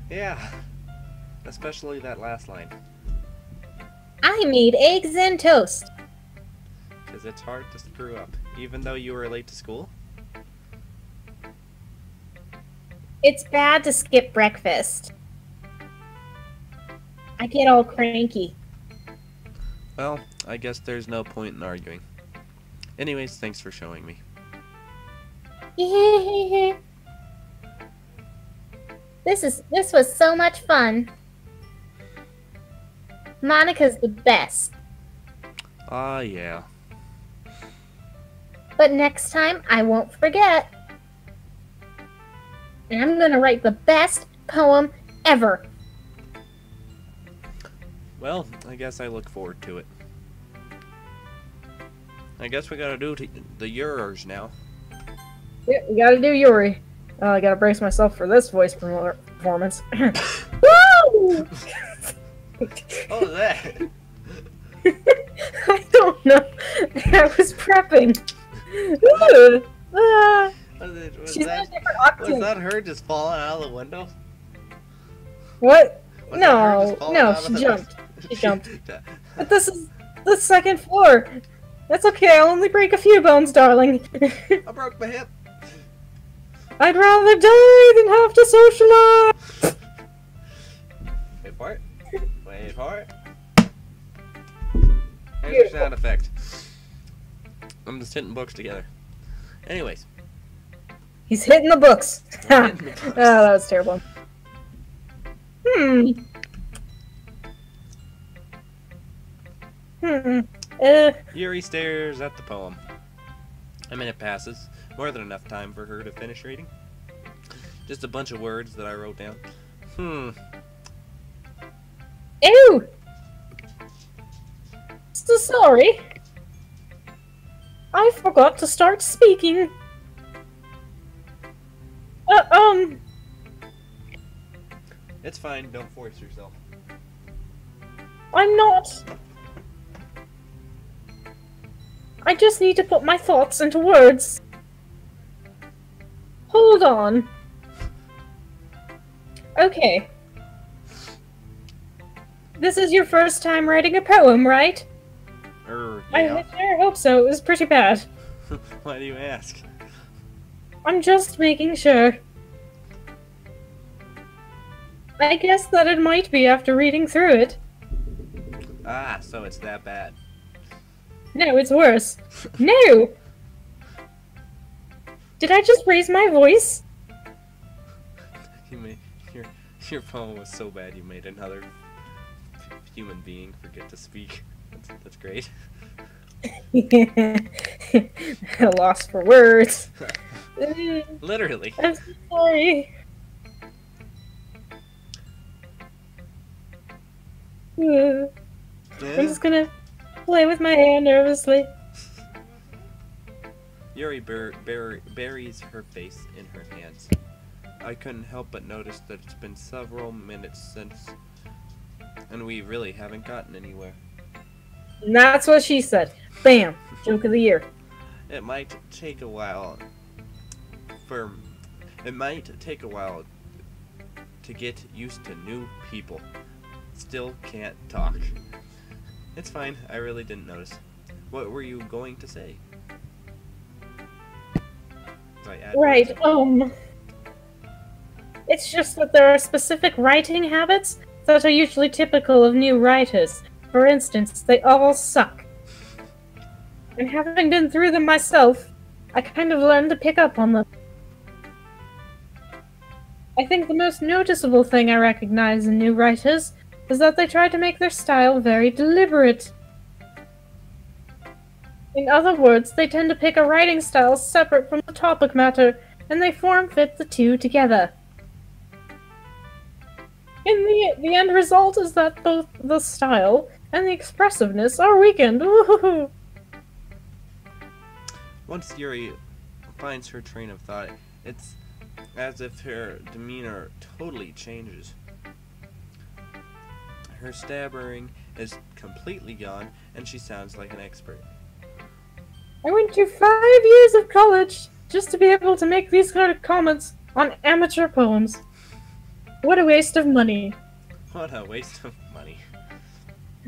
Yeah. Especially that last line. I made eggs and toast. Because it's hard to screw up, even though you were late to school. It's bad to skip breakfast. I get all cranky. Well, I guess there's no point in arguing. Anyways, thanks for showing me. This was so much fun. Monica's the best. Ah, yeah. But next time, I won't forget. And I'm gonna write the best poem ever. Well, I guess I look forward to it. I guess we gotta do the yours now. Yeah, we gotta do Yuri. I gotta brace myself for this voice performance. Woo! Oh, that! I don't know. I was prepping. Ooh. Ah. Was She's in a different octave. that her just falling out of the window? What? Was that her No, just falling no, out she of the- jumped. She jumped. But this is the second floor. That's okay, I'll only break a few bones, darling. I broke my hip. I'd rather die than have to socialize! Wait for it. Wait for it. Here's your sound effect. I'm just hitting books together. Anyways. He's hitting the books. Hitting the books. Oh, that was terrible. Hmm. Yuri stares at the poem. A minute passes, more than enough time for her to finish reading. Just a bunch of words that I wrote down. Ew! So sorry. I forgot to start speaking. It's fine, don't force yourself. I'm not. I just need to put my thoughts into words. Hold on. Okay. This is your first time writing a poem, right? Yeah. I sure hope so. It was pretty bad. Why do you ask? I'm just making sure. I guess that it might be after reading through it. Ah, so it's that bad. No, it's worse. No! Did I just raise my voice? You made your poem was so bad you made another human being forget to speak. That's great. Lost for words. Literally. I'm so sorry. I'm just gonna play with my hair nervously. Yuri buries her face in her hands. I couldn't help but notice that it's been several minutes since, and we really haven't gotten anywhere. And that's what she said. Bam! Joke of the year. It might take a while to get used to new people. Still can't talk. It's fine, I really didn't notice. What were you going to say? Right, it's just that there are specific writing habits that are usually typical of new writers. For instance, they all suck. And having been through them myself, I kind of learned to pick up on them. I think the most noticeable thing I recognize in new writers is that they try to make their style very deliberate. In other words, they tend to pick a writing style separate from the topic matter, and they form-fit the two together. In the end result is that both the style and the expressiveness are weakened. Woohoo! Once Yuri finds her train of thought, it's as if her demeanor totally changes. Her stammering is completely gone, and she sounds like an expert. I went to 5 years of college just to be able to make these kind of comments on amateur poems. What a waste of money. What a waste of money.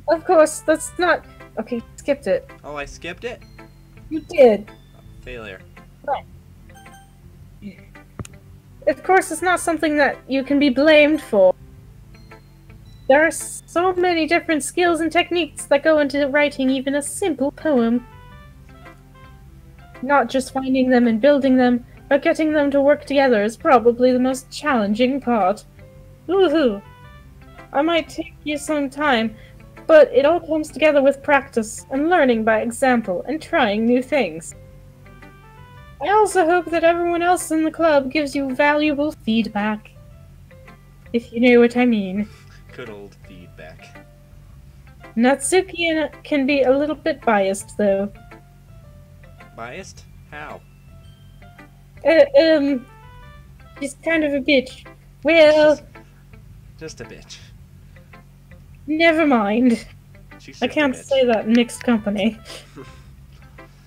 Of course, that's not... Okay, skipped it. Oh, I skipped it? You did. Failure. Right. Of course, it's not something that you can be blamed for. There are so many different skills and techniques that go into writing even a simple poem. Not just finding them and building them, but getting them to work together is probably the most challenging part. Woohoo! I might take you some time, but it all comes together with practice and learning by example and trying new things. I also hope that everyone else in the club gives you valuable feedback. If you know what I mean. Good old feedback. Natsuki can be a little bit biased, though. Biased? How? She's kind of a bitch. Well... Just a bitch. Never mind. She's I just can't a bitch. say that in mixed company.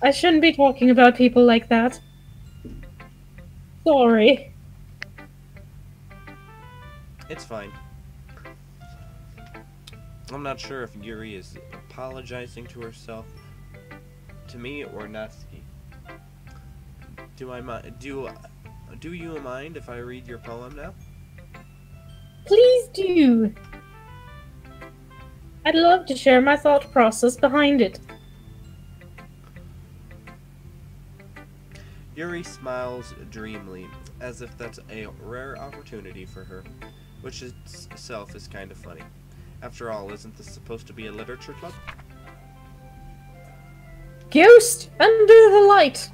I shouldn't be talking about people like that. Sorry. It's fine. I'm not sure if Yuri is apologizing to herself, to me, or Natsuki. Do you mind if I read your poem now? Please do. I'd love to share my thought process behind it. Yuri smiles dreamily, as if that's a rare opportunity for her, which itself is kind of funny. After all, isn't this supposed to be a literature club? Ghost under the light!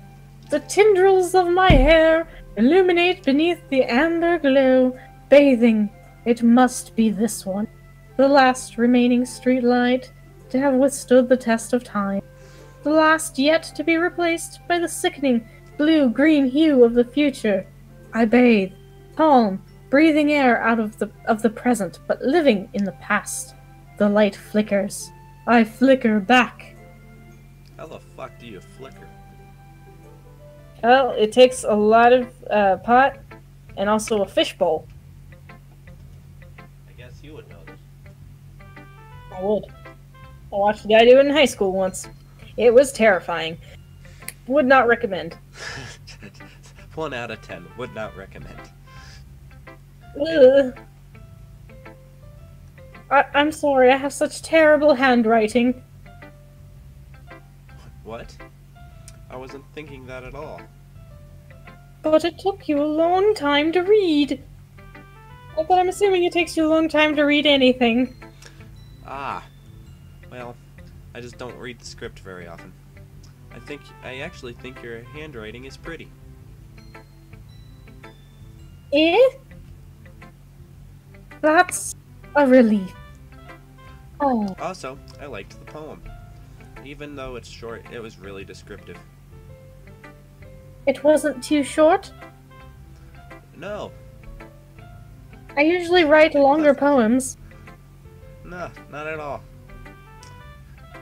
The tendrils of my hair illuminate beneath the amber glow, bathing. It must be this one, the last remaining streetlight to have withstood the test of time, the last yet to be replaced by the sickening blue-green hue of the future. I bathe, calm, breathing air out of the present, but living in the past. The light flickers. I flicker back. How the fuck do you flicker? Well, it takes a lot of pot and also a fishbowl. I guess you would know this. I would. I watched a guy do it in high school once. It was terrifying. Would not recommend. 1 out of 10. Would not recommend. Ugh. I'm sorry, I have such terrible handwriting. What? I wasn't thinking that at all. But it took you a long time to read. But I'm assuming it takes you a long time to read anything. Ah. Well, I just don't read the script very often. I actually think your handwriting is pretty. Eh? That's a relief. Oh. Also, I liked the poem. Even though it's short, it was really descriptive. It wasn't too short? No. I usually write longer poems. No, not at all.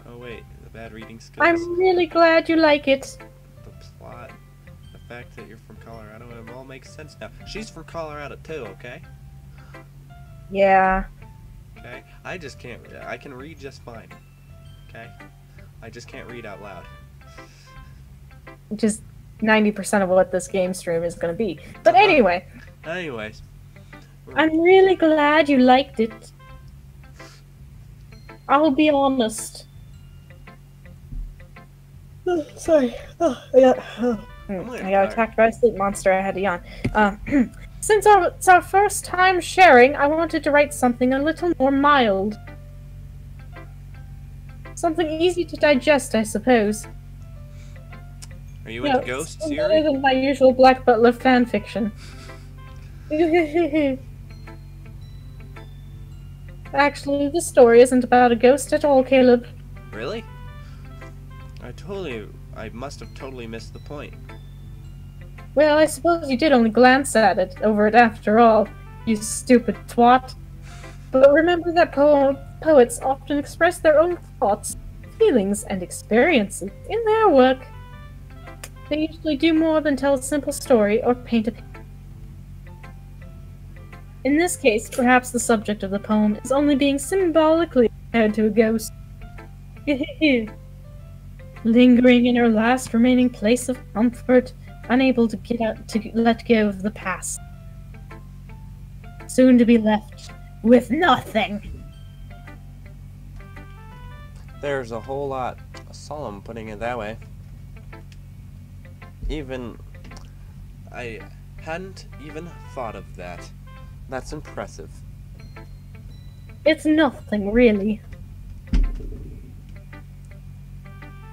Oh wait, the bad reading skills. I'm really glad you like it. The plot. The fact that you're from Colorado, it all makes sense now. She's from Colorado too, okay? Yeah. Okay? I just can't, I can read just fine. Okay? I just can't read out loud. Which is 90% of what this game stream is going to be. But anyway. Anyways. I'm really glad you liked it. I'll be honest. Oh, sorry. Oh, I got attacked by a sleep monster. I had to yawn. Since it's our first time sharing, I wanted to write something a little more mild. Something easy to digest, I suppose. Are you into ghosts, Yuri? Yuri? Better than my usual Black Butler fanfiction. Actually, this story isn't about a ghost at all, Caleb. Really? I must have totally missed the point. Well, I suppose you did only glance at it over it after all, you stupid twat. But remember that poets often express their own thoughts, feelings, and experiences in their work. They usually do more than tell a simple story or paint a picture. In this case, perhaps the subject of the poem is only being symbolically compared to a ghost. Lingering in her last remaining place of comfort, unable to let go of the past. Soon to be left with nothing. There's a whole lot solemn putting it that way. I hadn't even thought of that. That's impressive. It's nothing, really.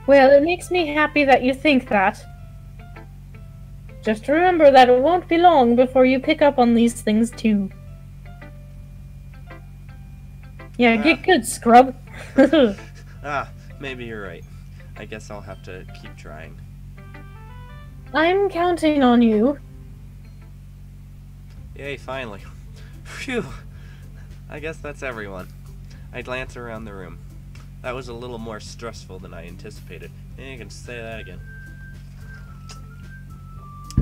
Well, it makes me happy that you think that. Just remember that it won't be long before you pick up on these things too. Yeah, get good, scrub. Maybe you're right. I guess I'll have to keep trying. I'm counting on you. Yay, finally. Phew. I guess that's everyone. I glance around the room. That was a little more stressful than I anticipated. And you can say that again.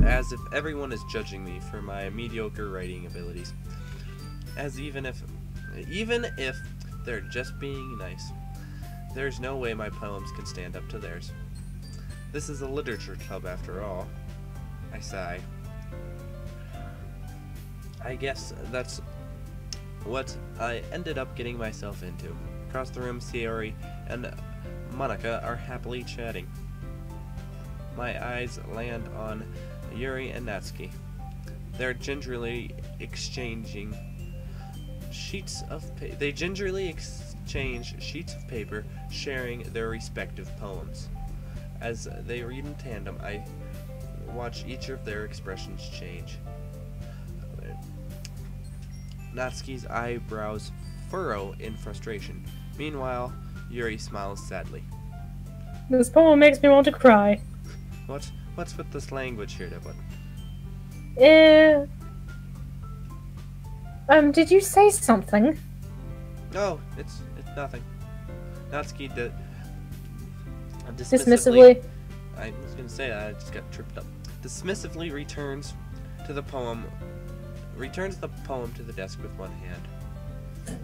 As if everyone is judging me for my mediocre writing abilities. Even if they're just being nice. There's no way my poems can stand up to theirs. This is a literature club after all. I sigh. I guess that's what I ended up getting myself into. Across the room, Sayori and Monica are happily chatting. my eyes land on Yuri and Natsuki. They're gingerly exchanging sheets of they gingerly exchange sheets of paper, sharing their respective poems. As they read in tandem, I watch each of their expressions change. Natsuki's eyebrows furrow in frustration. Meanwhile, Yuri smiles sadly. This poem makes me want to cry. What's with this language here, Devon? Did you say something? No, it's nothing. Natsuki Dismissively. I was gonna say that, I just got tripped up. Dismissively returns the poem to the desk with one hand.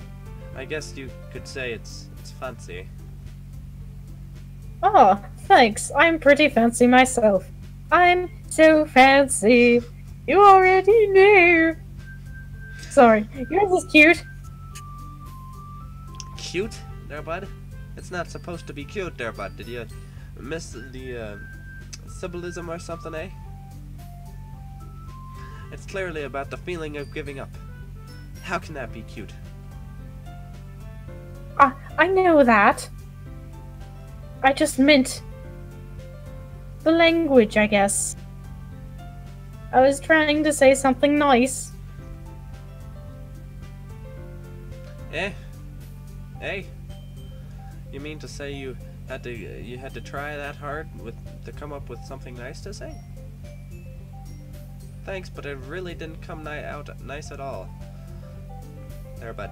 I guess you could say it's fancy. Oh, thanks. I'm pretty fancy myself. I'm so fancy. You already know. Sorry, yours is cute. Cute, there, bud? It's not supposed to be cute, there, bud. Did you miss the symbolism or something, eh? It's clearly about the feeling of giving up. How can that be cute? I know that. I just meant the language, I guess. I was trying to say something nice. Eh? You mean to say you had to try that hard to come up with something nice to say? Thanks, but it really didn't come out nice at all. There, bud.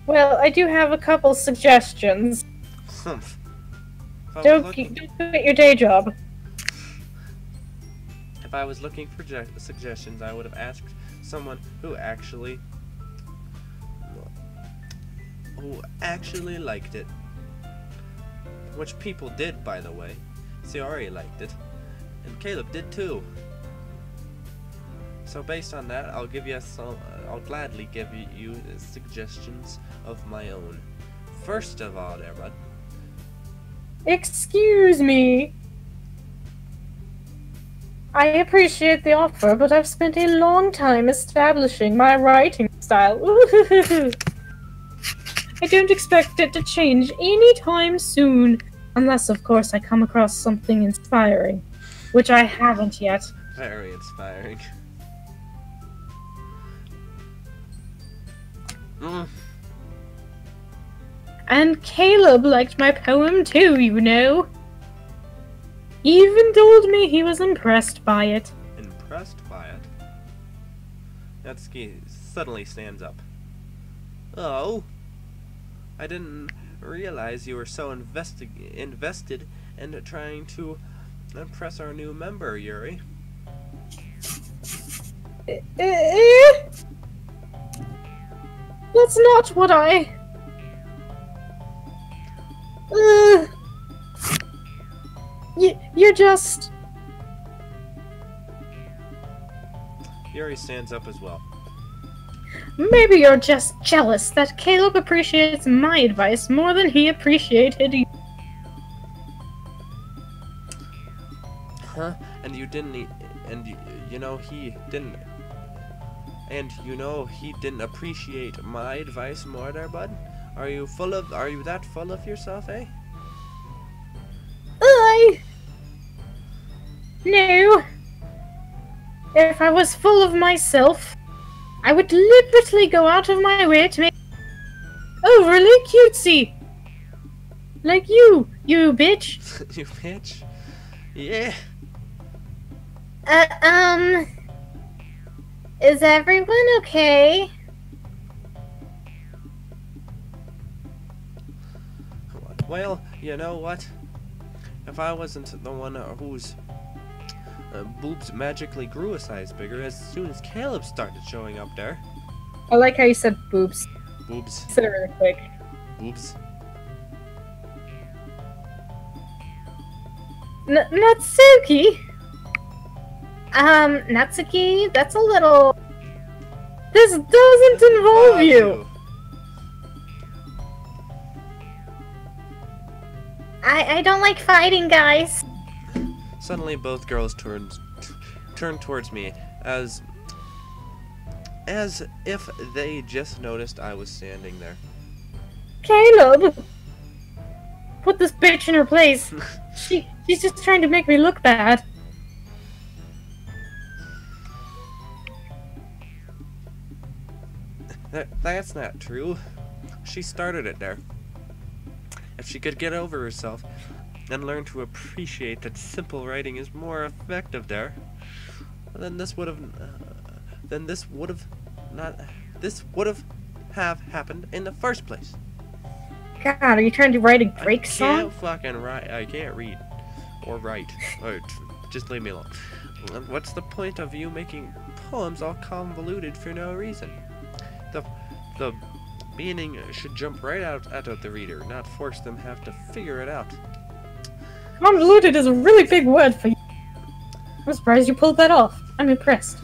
Well, I do have a couple suggestions. Don't quit your day job. If I was looking for suggestions, I would have asked someone who actually liked it. Which people did, by the way. Sayori liked it, and Caleb did too. So based on that, I'll gladly give you suggestions of my own. First of all, there, bud. Excuse me. I appreciate the offer, but I've spent a long time establishing my writing style. I don't expect it to change anytime soon, unless, of course, I come across something inspiring, which I haven't yet. Very inspiring. And Caleb liked my poem too, you know. He even told me he was impressed by it. Impressed by it? Natsuki suddenly stands up. Oh, I didn't realize you were so invested in trying to impress our new member, Yuri. That's not what I... You're just... Yuri stands up as well. Maybe you're just jealous that Caleb appreciates my advice more than he appreciated you. Huh? And you didn't... he didn't appreciate my advice more there, bud? Are you that full of yourself, eh? No. If I was full of myself, I would deliberately go out of my way to make overly cutesy. Like you bitch. You bitch? Yeah. Is everyone okay? Well, you know what? If I wasn't the one whose boobs magically grew a size bigger as soon as Caleb started showing up there. I like how you said boobs. Boobs. Said it really quick. Boobs. Natsuki? Natsuki, that's a little... This doesn't involve you! I don't like fighting, guys. Suddenly, both girls turned towards me as if they just noticed I was standing there. Caleb! Put this bitch in her place. She's just trying to make me look bad. That's not true. She started it there. If she could get over herself and learn to appreciate that simple writing is more effective there, then this would have happened in the first place. God, are you trying to write a Drake song? I can't fucking write. I can't read or write. Just leave me alone. What's the point of you making poems all convoluted for no reason? The meaning should jump right out at the reader, not force them have to figure it out. Convoluted is a really big word for you. I'm surprised you pulled that off. I'm impressed.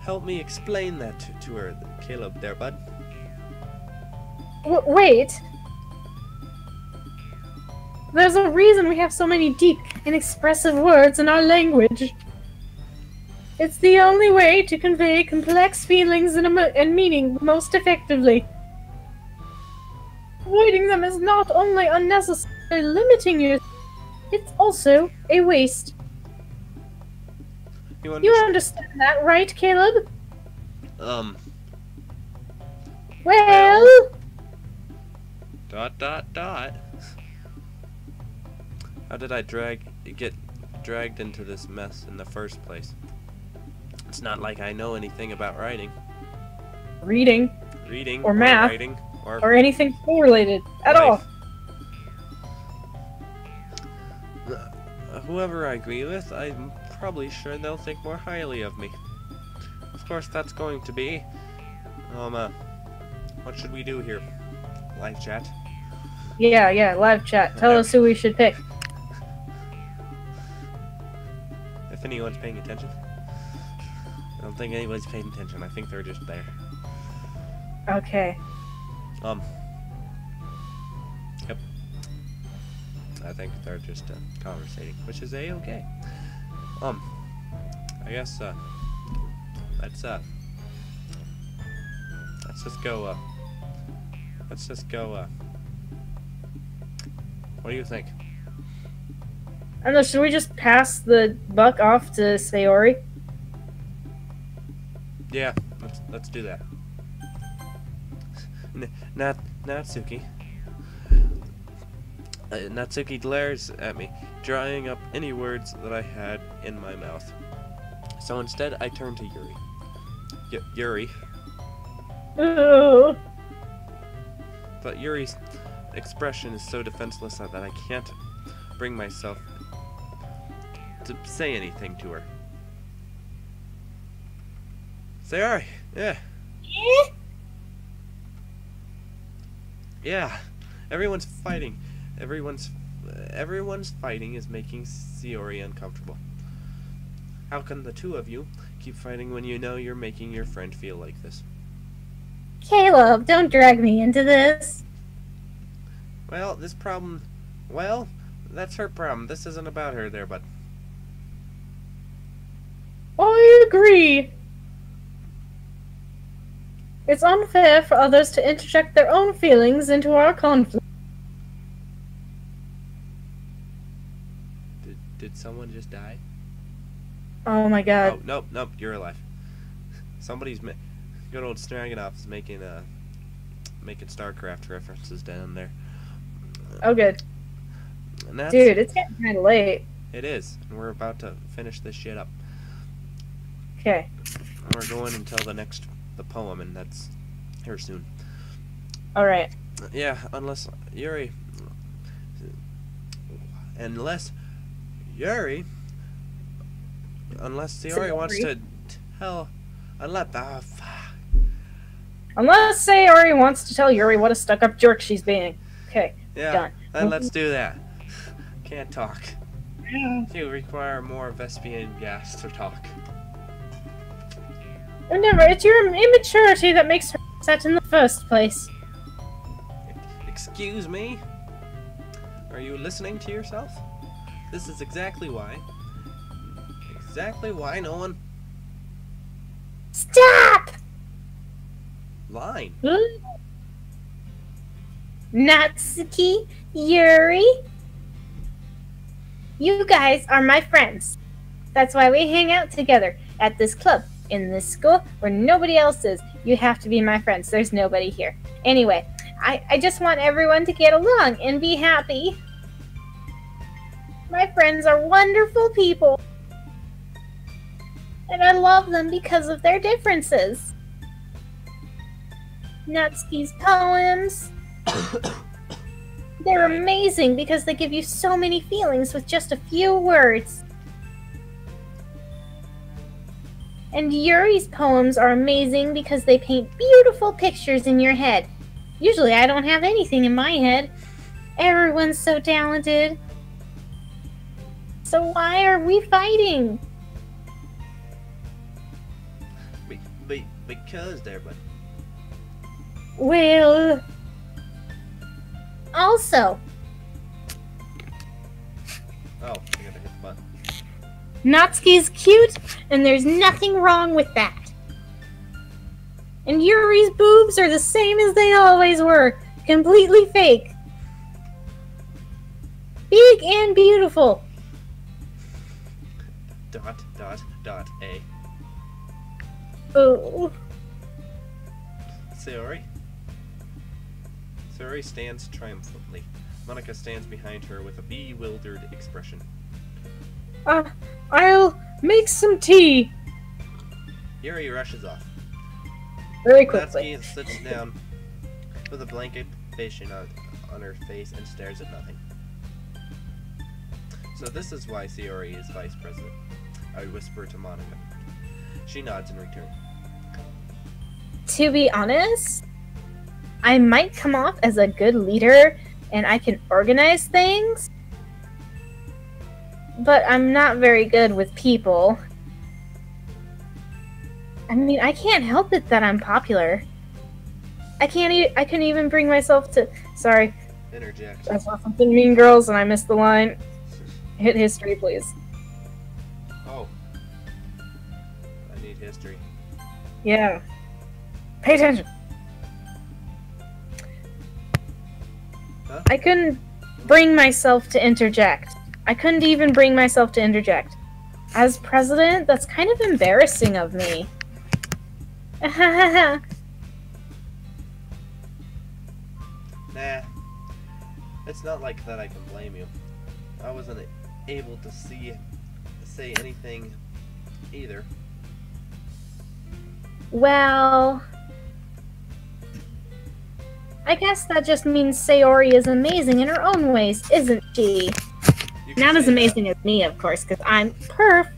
Help me explain that to her, Caleb, there, bud. Wait. There's a reason we have so many deep and expressive words in our language. It's the only way to convey complex feelings and meaning most effectively. Avoiding them is not only unnecessary limiting you, it's also a waste. You understand that, right, Caleb? Well... Dot. How did I get dragged into this mess in the first place? It's not like I know anything about writing. Reading. Or math. Writing. Or anything related at all. Whoever I agree with, I'm probably sure they'll think more highly of me. Of course, that's going to be... what should we do here? Live chat? Yeah, live chat. Tell us who we should pick. If anyone's paying attention. I don't think anybody's paying attention. I think they're just there. Okay. Yep. I think they're just conversating, which is a-okay. I guess let's just go what do you think? I don't know, should we just pass the buck off to Sayori? Yeah, let's do that. Natsuki. Natsuki glares at me, drying up any words that I had in my mouth. So instead, I turn to Yuri. Yuri. Ooh. But Yuri's expression is so defenseless that I can't bring myself to say anything to her. Sayori, yeah. Yeah, everyone's fighting. Everyone's fighting is making Sayori uncomfortable. How can the two of you keep fighting when you know you're making your friend feel like this? Caleb, don't drag me into this. Well, that's her problem. This isn't about her there, bud. I agree. It's unfair for others to interject their own feelings into our conflict. Did someone just die? Oh my god. Oh, nope, you're alive. Somebody's good old Stroganoff is making StarCraft references down there. Oh good. And dude, it's getting kind of late. It is, and we're about to finish this shit up. Okay. We're going until the poem, and that's here soon. Alright. Yeah, unless Sayori wants to tell... Unless Sayori wants to tell Yuri what a stuck-up jerk she's being. Okay, yeah, done. Then let's do that. Can't talk. You require more Vespian gas to talk. Remember, it's your immaturity that makes her upset in the first place. Excuse me? Are you listening to yourself? This is exactly why no one... Stop! Line. Natsuki, Yuri, you guys are my friends. That's why we hang out together at this club, in this school, where nobody else is. You have to be my friends. There's nobody here. Anyway, I just want everyone to get along and be happy. My friends are wonderful people. And I love them because of their differences. Natsuki's poems, they're amazing because they give you so many feelings with just a few words. And Yuri's poems are amazing because they paint beautiful pictures in your head. Usually I don't have anything in my head. Everyone's so talented. So why are we fighting? Because there, but... Well... Also... Oh, I gotta hit the button. Natsuki's cute, and there's nothing wrong with that. And Yuri's boobs are the same as they always were. Completely fake. Big and beautiful. ... A. Oh. Sayori stands triumphantly. Monika stands behind her with a bewildered expression. I'll make some tea. Yuri rushes off. Very quickly. Natsuki sits down with a blanket patient on her face and stares at nothing. So this is why Sayori is vice president, I whisper to Monika. She nods in return. To be honest, I might come off as a good leader and I can organize things, but I'm not very good with people. I mean, I can't help it that I'm popular. I couldn't even bring myself to... Sorry. Interject. I saw something Mean Girls and I missed the line. Hit history, please. Oh. I need history. Yeah. Pay attention. Huh? I couldn't bring myself to interject. I couldn't even bring myself to interject. As president, that's kind of embarrassing of me. Nah. It's not like that I can blame you. I wasn't able to say anything either. Well... I guess that just means Sayori is amazing in her own ways, isn't she? Not as amazing as me, of course, because I'm perf.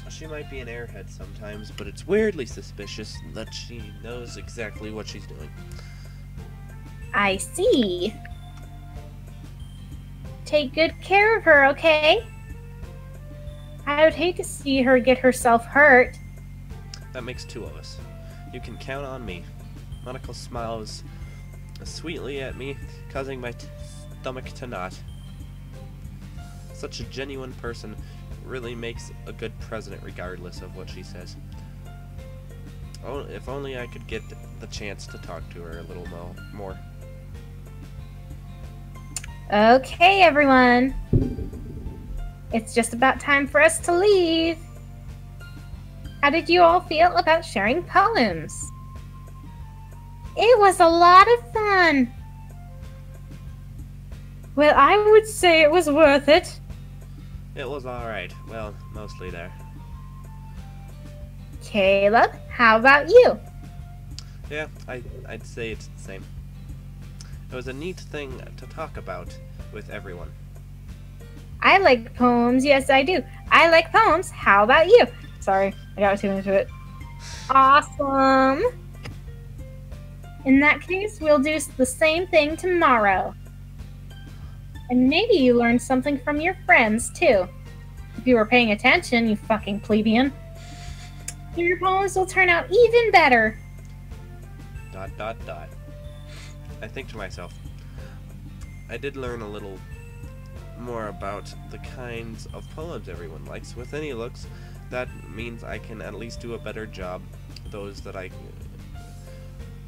She might be an airhead sometimes, but it's weirdly suspicious that she knows exactly what she's doing. I see. Take good care of her, okay? I would hate to see her get herself hurt. That makes two of us. You can count on me. Monika smiles sweetly at me, causing my stomach to knot. Such a genuine person really makes a good president regardless of what she says. Oh, if only I could get the chance to talk to her a little more. Okay, everyone. It's just about time for us to leave. How did you all feel about sharing poems? It was a lot of fun. Well, I would say it was worth it. It was alright. Well, mostly there. Caleb, how about you? Yeah, I'd say it's the same. It was a neat thing to talk about with everyone. I like poems. Yes, I do. I like poems. How about you? Sorry, I got too into it. Awesome. In that case, we'll do the same thing tomorrow. And maybe you learned something from your friends, too. If you were paying attention, you fucking plebeian. Your poems will turn out even better. ... I think to myself, I did learn a little more about the kinds of poems everyone likes. With any looks, that means I can at least do a better job those that I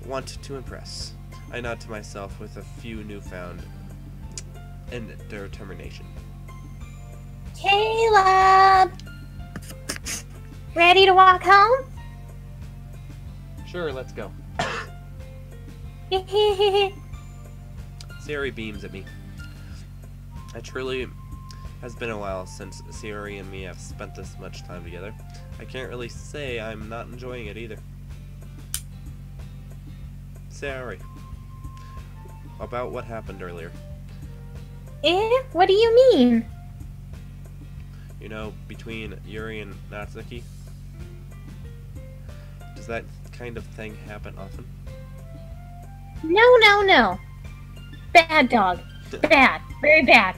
want to impress. I nod to myself with a few newfound determination. Caleb! Ready to walk home? Sure, let's go. Sayori beams at me. It truly has been a while since Sayori and me have spent this much time together. I can't really say I'm not enjoying it either. Sayori, about what happened earlier. What do you mean? You know, between Yuri and Natsuki? Does that kind of thing happen often? No. Bad dog. Bad. Very bad.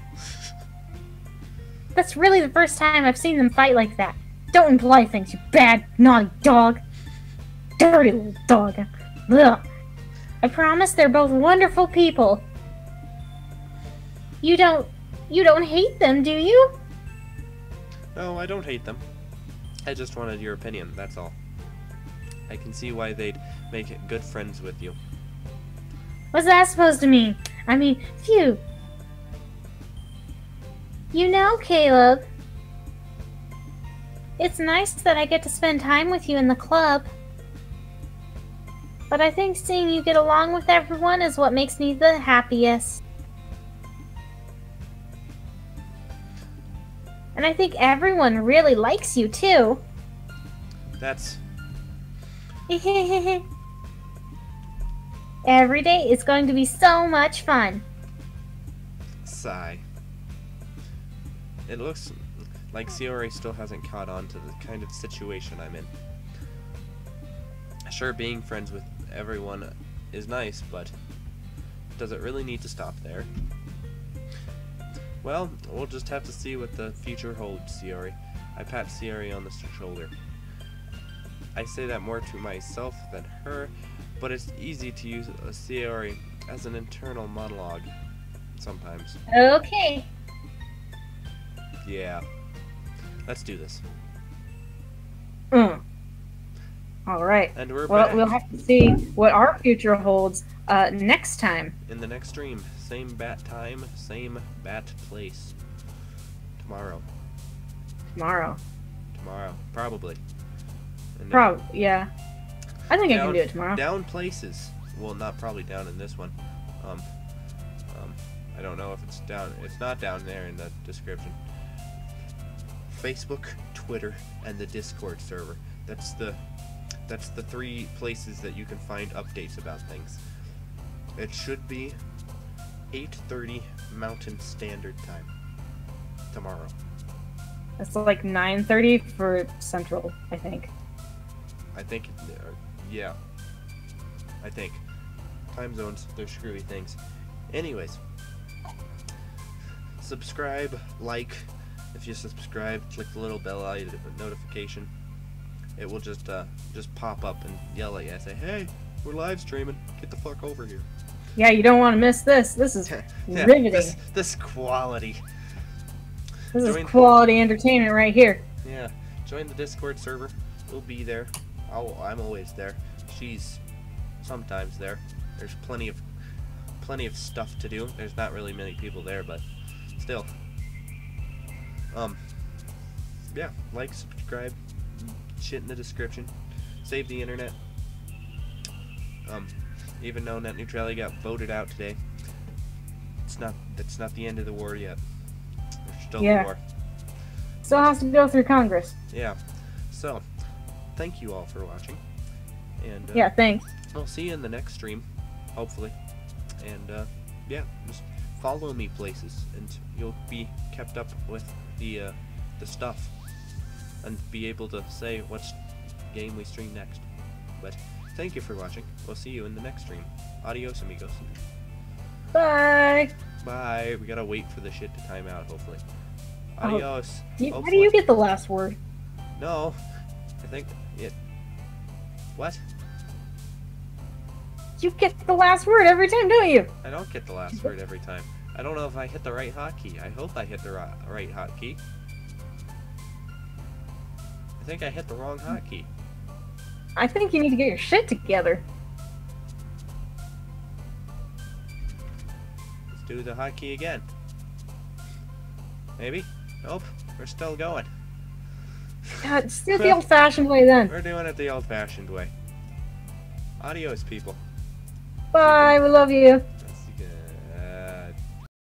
That's really the first time I've seen them fight like that. Don't imply things, you bad, naughty dog. Dirty little dog. Ugh. I promise they're both wonderful people. You don't hate them, do you? No, I don't hate them. I just wanted your opinion, that's all. I can see why they'd make good friends with you. What's that supposed to mean? I mean, phew. You know, Caleb, it's nice that I get to spend time with you in the club. But I think seeing you get along with everyone is what makes me the happiest. And I think everyone really likes you, too. That's... Every day is going to be so much fun. Sigh. It looks like Sayori still hasn't caught on to the kind of situation I'm in. Sure, being friends with everyone is nice, but does it really need to stop there? Well, we'll just have to see what the future holds, Sayori. I pat Sayori on the shoulder. I say that more to myself than her, but it's easy to use a Sayori as an internal monologue sometimes. Okay. Yeah. Let's do this. Alright. And we're well, back. We'll have to see what our future holds next time. In the next stream. Same bat time, same bat place. Tomorrow. Tomorrow. Probably. And yeah. I think I can do it tomorrow. Down places. Well, not probably down in this one. I don't know if it's down. It's not down there in the description. Facebook, Twitter, and the Discord server. That's the 3 places that you can find updates about things. It should be 8:30 Mountain Standard Time tomorrow. It's like 9:30 for Central, I think. Yeah. I think. Time zones, they're screwy things. Anyways. Subscribe, like. If you subscribe, click the little bell icon notification. It will just pop up and yell at you and say, "Hey, we're live streaming. Get the fuck over here." Yeah, you don't want to miss this. This is riveting. This quality. This is quality entertainment right here. Yeah. Join the Discord server. We'll be there. I'm always there. She's sometimes there. There's plenty of stuff to do. There's not really many people there, but still. Yeah, like, subscribe, shit in the description, save the internet. Even though net neutrality got voted out today, it's not the end of the war yet. There's still a war. Still has to go through Congress. Yeah. So, thank you all for watching. And yeah, thanks. I'll see you in the next stream, hopefully. And yeah, just follow me places, and you'll be kept up with the stuff, and be able to say what game we stream next. But thank you for watching. We'll see you in the next stream. Adios, amigos. Bye. Bye. We gotta wait for the shit to time out, hopefully. Adios. How do you get the last word? No. I think it... What? You get the last word every time, don't you? I don't get the last word every time. I don't know if I hit the right hotkey. I hope I hit the right hotkey. I think I hit the wrong hotkey. I think you need to get your shit together. Let's do the hotkey again. Maybe? Nope. We're still going. God, it's still the old-fashioned way then. We're doing it the old-fashioned way. Adios, people. Bye, we love you.